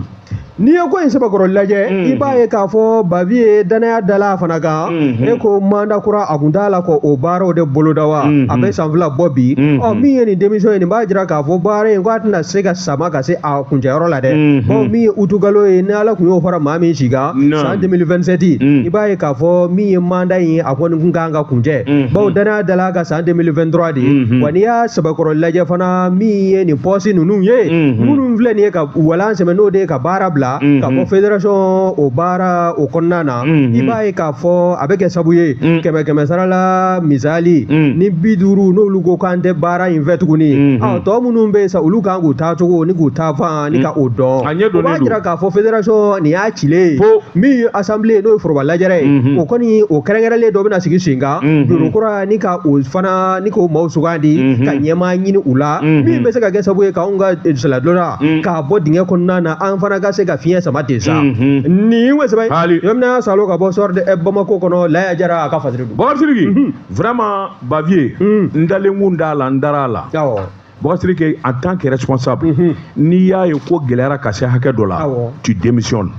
n'i ye ko in sɛbɛkɔrɔ lajɛ i b'a ye k'a fɔ Babi ye danaya dala a fana kan e ko mandat kura a kun t'a la ko o baaraw de boloda wa a bɛ san 2 bɔ bi min ye nin démission ye nin b'a jira k'a fɔ baara in ko a tɛna se ka sama ka se a kuncɛyɔrɔ la dɛ min ye utukalo ye ni Ala kun y'o fara maa min si kan san 2027 i b'a ye k'a fɔ min ye mandat in ye a kɔni kun kan ka kuncɛ bawo danaya dala ka san 2023 de ye wa n'i y'a sɛbɛkɔrɔ lajɛ fana min ye nin poste ninnu ye minnu filɛ nin ye ka walan sɛmɛ n'o de ye ka baara bila ka fɔ fédération o baara o kɔnɔna na i b'a ye k'a fɔ a bɛ kɛ sabu ye 100 sara la misali ni 50 n'olu ko k'an tɛ baara in fɛ tuguni tɔ minnu bɛ yen sa olu kan k'u taa cogo ni k'u taa fan ni ka o dɔn o b'a jira k'a fɔ fédération nin y'a cilen min ye assemblée n'o ye foroba lajɛrɛ ye o kɔni o kɛrɛnkɛrɛnlen dɔ bɛna sigi sen kan bureau kura ni ka o fana ni k'o maaw sugandi ka ɲɛmaa ɲini u la min bɛ se ka kɛ sabu ye k'anw ka saladonna k'a bɔ dingɛ kɔnɔna na an fana ka se ka fiɲɛ sama ten sa nin we sɛbɛn yɔrɔ min y'a salo ka bɔ sɔrɔ de Bamako kɔnɔ Laya Jara a ka fasiri don Bakari Sidiki vraiment Bavier n dalen kun d'a la n dar'a la Bakari Sidiki en tant que responsable n'i y'a ye ko gɛlɛyara ka se hakɛ dɔ la tu démissionnes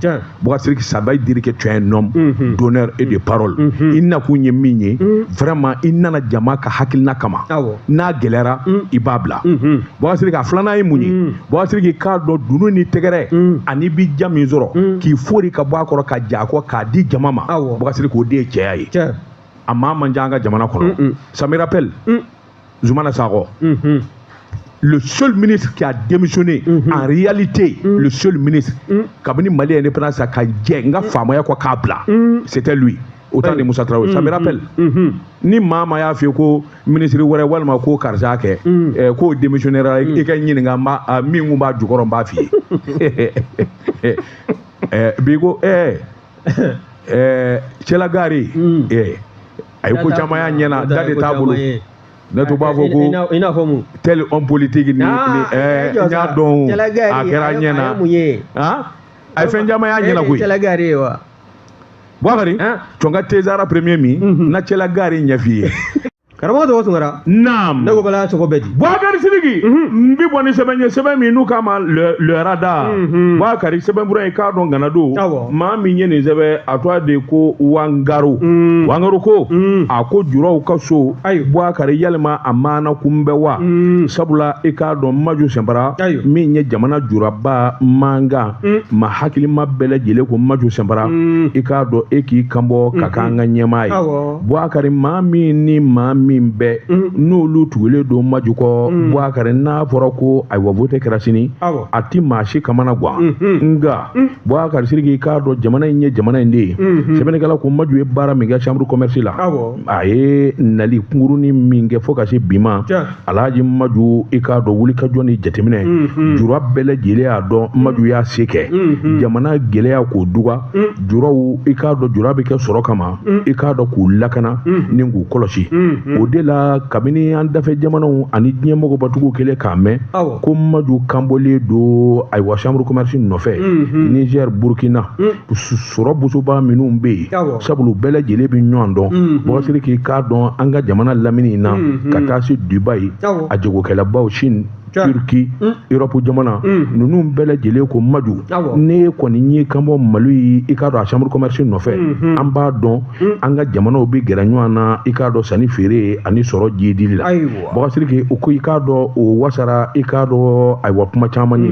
Bakari Sidiki ça veut dire que tu es un homme d'honneur et de parole i nakun ye min ye vraiment i nana jama ka hakilina kama n'a gɛlɛyara i b'a bila Bakari Sidiki a filanan ye mun ye Bakari Sidiki k'a dɔn dunu ni tɛgɛrɛ ani bi ja min sɔrɔ k'i fori ka bɔ a kɔrɔ ka ja a kɔ k'a di jama ma Bakari Sidiki o de ye cɛya ye a maa man ca an ka jamana kɔnɔ ça me rappelle Zoumana Sakɔ le seul ministre qui a démissionné en réalité le seul ministre kabini Mali indépendance ka jɛ n ka faamaya kɔ k'a bila c'était lui au temps de Moussa Traoré ça me rappelle ni maa ma y'a f'i ko ministre wɛrɛ walima ko karisa kɛ k'o démissionnera i ka ɲininka min kun b'a jukɔrɔ n b'a f'i ye bi ko Cɛlagari a ye ko caman y'a ɲɛna da de t'a bolo ne to b'a fɔ ko tel homme politique ni n y'a dɔn a kɛra ɲɛna a ye fɛn caman y'a ɲɛna koyi Bakari tɔn ka Tezara premier min na Cɛlagari ɲɛ f'i ye karamɔgɔ tɔgɔ Tunkara naam ne ko bala sogo bɛ di Bakari Sidiki n bi bɔ ni sɛbɛn ye sɛbɛn min n'u k'a ma le radar Bakari sɛbɛnfura in k'a dɔn Ganado maa min ye nin sɛbɛn a tɔgɔ de ko Wangaro ko a ko juraw ka so Bakari yalima a maana kunbɛ wa sabula i k'a dɔn Maju Sɛnbara min ye jamana juraba mankan ma hakilima bɛɛ lajɛlen ko Maju Sɛnbara i k'a dɔn e k'i kanbɔ ka k'an ka ɲɛmaa ye Bakari maa min ni maa min min bɛɛ n'olu tugulen don Majukɔ Boubacar n'a fɔra ko ayiwa vote kɛra sini a ti maa si kamana guwan nga Boubacar Sidiki k'a dɔn jamana in ye jamana in de ye sɛbɛnnikɛla ko Maju ye baara min kɛ chambre commerce la a ye nali kungurunin min kɛ fo ka se bi ma Alhaji Maju i k'a dɔn wulikajɔ ni jateminɛ jura bɛɛ lajɛlen y'a dɔn Maju y'a se kɛ jamana gɛlɛya k'o duga juraw i k'a dɔn jura bɛ kɛ sɔrɔ kama i k'a dɔn k'u lakana ni k'u kɔlɔsi o de la kabini an dafɛ jamanaw ani diɲɛ mɔgɔbatigiw kɛlen k'a mɛn ko Maju kanbɔlen don ayiwa chambre commerce nɔfɛ Niger Burkina sɔrɔ busoba minnu bɛ yen sabu bɛɛ lajɛlen bɛ ɲɔgɔn dɔn Boubacar Sidiki k'a dɔn an ka jamana lamini in na ka taa se Dubaï a jagokɛlabaw Chine Turki Europe jamana ninnu bɛɛ lajɛlen ko Maju ne kɔni ye kan bɔ Mali ye i k'a dɔn a chambre commerce nɔfɛ an b'a dɔn an ka jamanaw bɛ gɛrɛ ɲɔgɔn na i k'a dɔn sanni feere ani sɔrɔ jiidili la Boubacar Sidiki o ko i k'a dɔn o wasara i k'a dɔn ayiwa kuma caman ye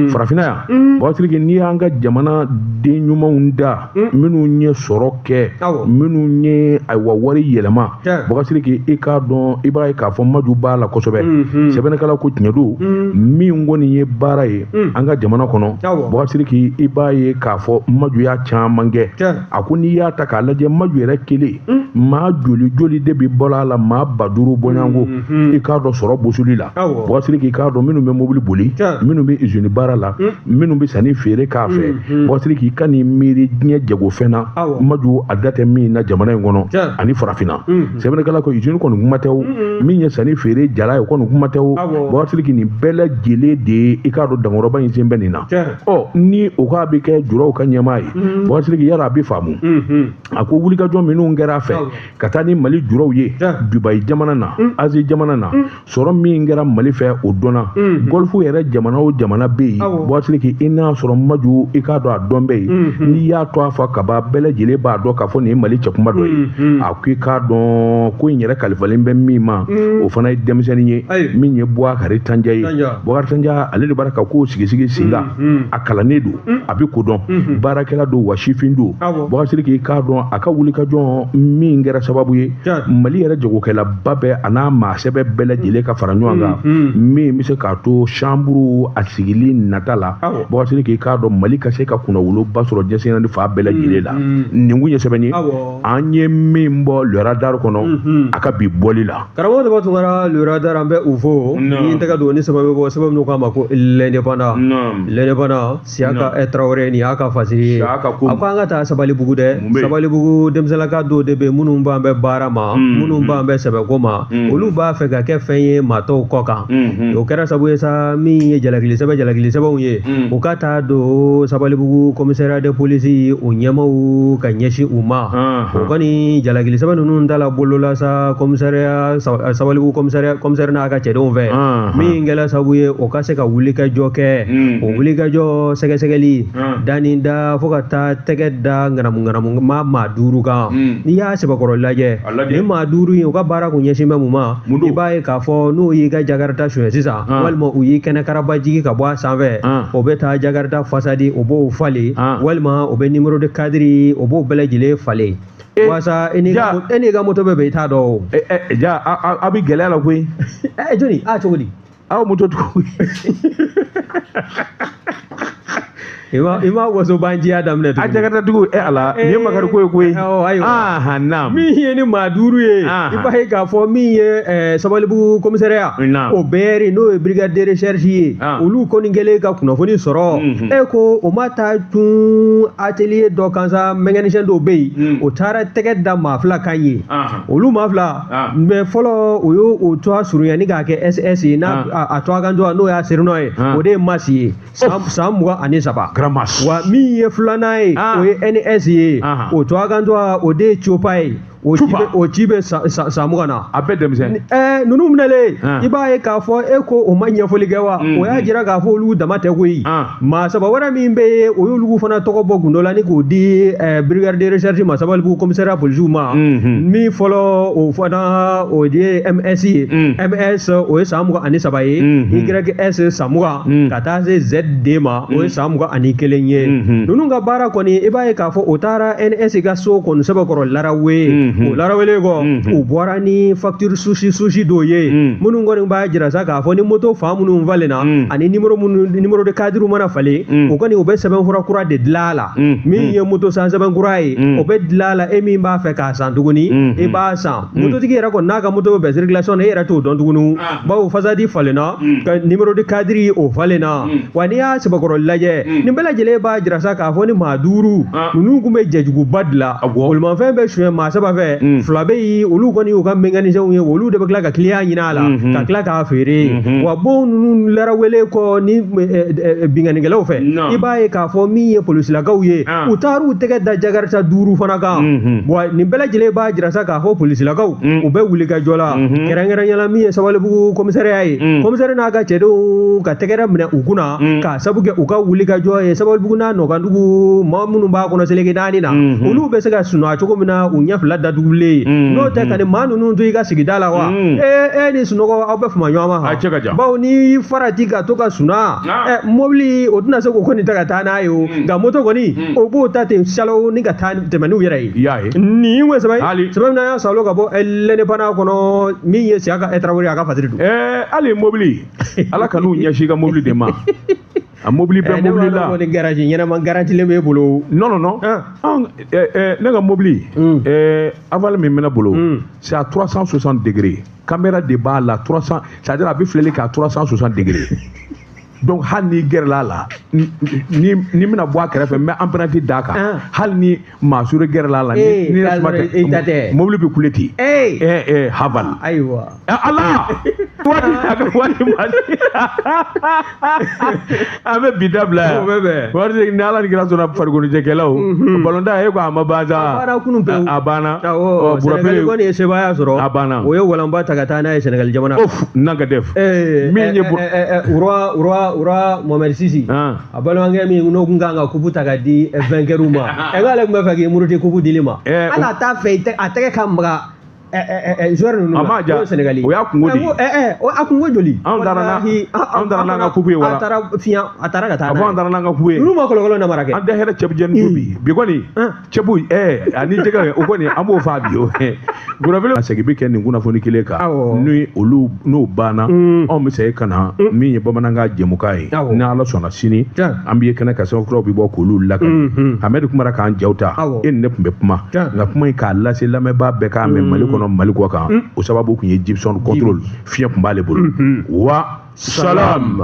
farafinna yan Boubacar Sidiki n'i y'an ka jamana den ɲumanw da minnu ye sɔrɔ kɛ minnu ye ayiwa wari yɛlɛma Boubacar Sidiki i k'a dɔn i b'a ye k'a fɔ Maju b'a la kosɛbɛ sɛbɛnnikɛla ko tiɲɛ don min kɔni ye baara ye an ka jamana kɔnɔ Boubacar Sidiki i b'a ye k'a fɔ Maju y'a caman kɛ a ko n'i y'a ta k'a lajɛ Maju yɛrɛ kelen maa joli joli de bɛ bɔra a la maa 5000 bɔɲɔgɔnko i k'a dɔn sɔrɔ bosoli la Boubacar Sidiki i k'a dɔn minnu bɛ mobili boli minnu bɛ usine baara la minnu bɛ sanni feere k'a fɛ Boubacar Sidiki i ka n'i miiri diɲɛ jagofɛn na Maju a da tɛ min na jamana in kɔnɔ ani farafinna sɛbɛnnikɛla ko usine kɔni kuma tɛ o min ye sanni feere jala ye o kɔni kuma tɛ o Boubacar Sidiki nin bɛɛ lajɛlen de ye i k'a dɔn dankɔrɔba in sen bɛ nin na ni o k'a bɛ kɛ juraw ka ɲɛmaa ye Boubacar Sidiki yala a bɛ faamu a ko wulikajɔ minnu kɛra a fɛ ka taa ni Mali juraw ye Dubaï jamana na Asie jamana na sɔrɔ min kɛra Mali fɛ o dɔnna Golf yɛrɛ jamana o jamana bɛ yen Boubacar Sidiki i n'a sɔrɔ Maju i k'a dɔn a dɔn bɛ yen n'i y'a to a fɔ kaba bɛɛ lajɛlen b'a dɔn k'a fɔ nin ye Mali cɛkuma dɔ ye a ko i k'a dɔn ko in yɛrɛ kalifalen bɛ min ma o fana ye denmisɛnnin ye min ye Boubacar Tanja ye Boubacar Tanja ale de b'a ka ko sigi sen kan a kalannen don a bɛ kodɔn baarakɛla don wa sifin don Boubacar Sidiki i k'a dɔn a ka wulikajɔ min kɛra sababu ye Mali yɛrɛ jagokɛlaba bɛɛ a n'a maasɛbɛ bɛɛ lajɛlen ka fara ɲɔgɔn kan min bɛ se k'a to chambre a sigili nata la Boubacar Sidiki i k'a dɔn Mali ka se ka kunnawoloba sɔrɔ diɲɛsɛnna ni fa bɛɛ lajɛlen la nin kun ye sɛbɛn ye an ye min bɔ le radar kɔnɔ a ka bi bɔli la karamɔgɔ de b'a tun kɛra le radar an bɛ u fo ni n tɛgɛ don ni sababu bɔ sababu n'u k'a ma ko l'indépendant Siyaka Traoré ni y'a ka fasiri ye a ko an ka taa Sabalibugu dɛ Sabalibugu denmisɛnninlaka dɔw de bɛ minnu b'an bɛ baara ma minnu b'an bɛ sɛbɛko ma olu b'a fɛ ka kɛ fɛn ye maa tɔw kɔ kan o kɛra sababu ye sa min ye jalakili sɛbɛnw ye u ka taa don Sabalibugu commissariat de police o ɲɛmaw ka ɲɛsin u ma o kɔni jalakili sɛbɛn ninnu dala bolola sa Sabalibugu commissariat n'a ka cɛdenw fɛ min kɛra sababu ye o ka se ka wulikajɔ kɛ o wulikajɔ sɛgɛsɛgɛli dani da fo ka taa tɛgɛ da ŋanamu maa 5 kan n'i y'a sɛbɛkɔrɔ lajɛ ni maa 5 in u ka baara kun ɲɛsin bɛ mun ma i b'a ye k'a fɔ n'o y'i ka jakarita suɲɛ sisan walima u y'i kɛnɛ karaba jigi ka bɔ a sanfɛ o bɛ taa jakarita fasadi o b'o falen walima o bɛ numéro de cadre o b'o bɛɛ lajɛlen falen wasa e n'i ka moto bɛ i t'a dɔn ja a bɛ gɛlɛya la koyi jɔnni cogo di aw moto cogo i ma waso banjiya daminɛ a jakarta tigiw ala nin ye makari ko ye koyi ayiwa min ye ni maa 5 ye i b'a ye k'a fɔ min ye Sabalibugu commissariat o bɛɛ n'o ye brigade de recherche ye olu kɔni kɛlen ka kunnafoni sɔrɔ e ko o ma taa tun atelier dɔ kan sa mécanicien dɔw bɛ yen o taara tɛgɛ da maa 2 kan ye olu maa 2 mais fɔlɔ o y'o to a surunya ni k'a kɛ SS ye n'a to a kan n'o y'a serinɔ ye o de ye masi ye san 23 wa min ye 2nan ye o ye NS ye o to a kan o de ye Copa ye o ci bɛ san 20 na a bɛɛ denmisɛn ninnu minɛlen i b'a ye k'a fɔ e ko o ma ɲɛfɔli kɛ wa o y'a jira k'a fɔ olu dama tɛ koyi maa 3 wɛrɛ min bɛ yen o y'olu fana tɔgɔ bɔ gundo la ni k'o di brigade de recherche ma Sabalibugu commissariat polisiw ma min fɔlɔ o fana o ye MS ye MS o ye san 23 ye YS san 20 ka taa se ZD ma o ye san 21 ye ninnu ka baara kɔni i b'a ye k'a fɔ o taara NS ka so kɔni sɛbɛkɔrɔ Larawe o larawele ko o bɔra ni facture sushi dɔ ye minnu kɔni b'a jira sa k'a fɔ ni moto fan minnu falenna ani numéro de cadre mana falen o kɔni o bɛ sɛbɛnfura kura de dilan a la min ye moto san sɛbɛn kura ye o bɛ dilan a la e min b'a fɛ k'a san tuguni e b'a san mototigi yɛrɛ kɔni n'a ka moto bɛ circulation na e yɛrɛ t'o dɔn tuguni bawo fasadi falenna ka numéro de cadre o falenna wa n'i y'a sɛbɛkɔrɔ lajɛ nin bɛɛ lajɛlen b'a jira sa k'a fɔ ni maa 5 ninnu kun bɛ jɛjuguba dilan bolimafɛn bɛ suɲɛ maa 3 fɛ 2 bɛ yen olu kɔni y'u ka mécanicien ye olu de bɛ tila ka client ɲini a la ka tila k'a feere wa bon ninnu larawele kɔ ni bingannikɛlaw fɛ i b'a ye k'a fɔ min ye polisilakaw ye u taar'u tɛgɛ da jakarta 5 fana kan wa nin bɛɛ lajɛlen b'a jira sa k'a fɔ polisilakaw u bɛ wuli ka jɔ la kɛrɛnkɛrɛnyala min ye Sabalibugu commissariat ye commissaire n'a ka cɛdenw ka tɛgɛrɛ minɛ u kunna k'a sabu kɛ u ka wuli ka jɔ ye Sabalibugu n'a nɔkandugu maa minnu b'a kɔnɔ seleke naani na olu bɛ se ka sunɔgɔ cogo min na u ɲɛ 2 datugulen n'o tɛ ka nin maa ninnu to i ka sigida la wa ni sunɔgɔ aw bɛ fama ɲɔgɔn ma bawo n'i farati ka to ka sunɔgɔ mobili o tɛna se k'o kɔni ta ka taa n'a ye o nka moto kɔni o b'o ta ten salo ni ka taa tɛmɛ n'u yɛrɛ ye nin ye sɛbɛn min na y'a salo ka bɔ lɛnɛbana kɔnɔ min ye Siaka Tarawele a ka fasiri don hali mobili ala ka n'u ɲɛsin i ka mobili de ma a mobili bɛ mobili la ni garage ɲɛnama garantilen b'e bolo non ne ka mobili aval min bɛ ne bolo c'est à 360 degrés caméra de b'a la 300 c'est-à-dire a bɛ filɛli kɛ à 360 degrés donc hali n'i gɛrɛla la ni bɛna bɔ a kɛrɛfɛ n bɛ emprunté d'a kan hali ni maa sure gɛrɛla la ni mobili bɛ kule ten haval ayiwa ala waati an bɛ bi dabila yan waati ni ala ni kira sɔnna farikoloɲɛkɛlaw balontan e ko a ma ban sa a banna Sénégal kɔni ye sebaya sɔrɔ a banna o ye walanba ta ka taa n'a ye Sénégal jamana Nangadef min ye Ura Mohamed Sisi a balimakɛ min n'o kun kan ka kupu ta ka di vainqueur ma k'ale tun bɛ fɛ k'i muruti kupu dili ma ala t'a fɛ a tɛgɛ ka maga joueur ninnu na o ye Sénégal ye o y'a kungo di a kungo joli anw taara n'an ka kupu ye wala a taara ka taa a fɔ an taara n'an ka kupu ye ninnu ma kɔlɔkɔlɔ namara kɛ an tɛ hɛrɛ cɛbujɛni to bi kɔni cɛbu ani jɛgɛ o kɔni an b'o fɔ a bi o gɔnɔbele a segin bɛ kɛ nin kunnafoni kelen kan n'o banna anw bɛ segin ka na min ye bamanankan jɛmukan ye ni ala sɔnna sini an bɛ ye kɛnɛ ka sɛbɛnfuraw bɛ bɔ k'olu lakali Hamɛdi kumara k'an jaw ta e ni ne tun bɛ kuma nka kuma in k'a lase lamɛnbaa bɛɛ k'a mɛn Mali kɔnɔ Mali kɔ kan o sababu tun ye Gibson contrôle fiɲɛ tun b'ale bolo wa salam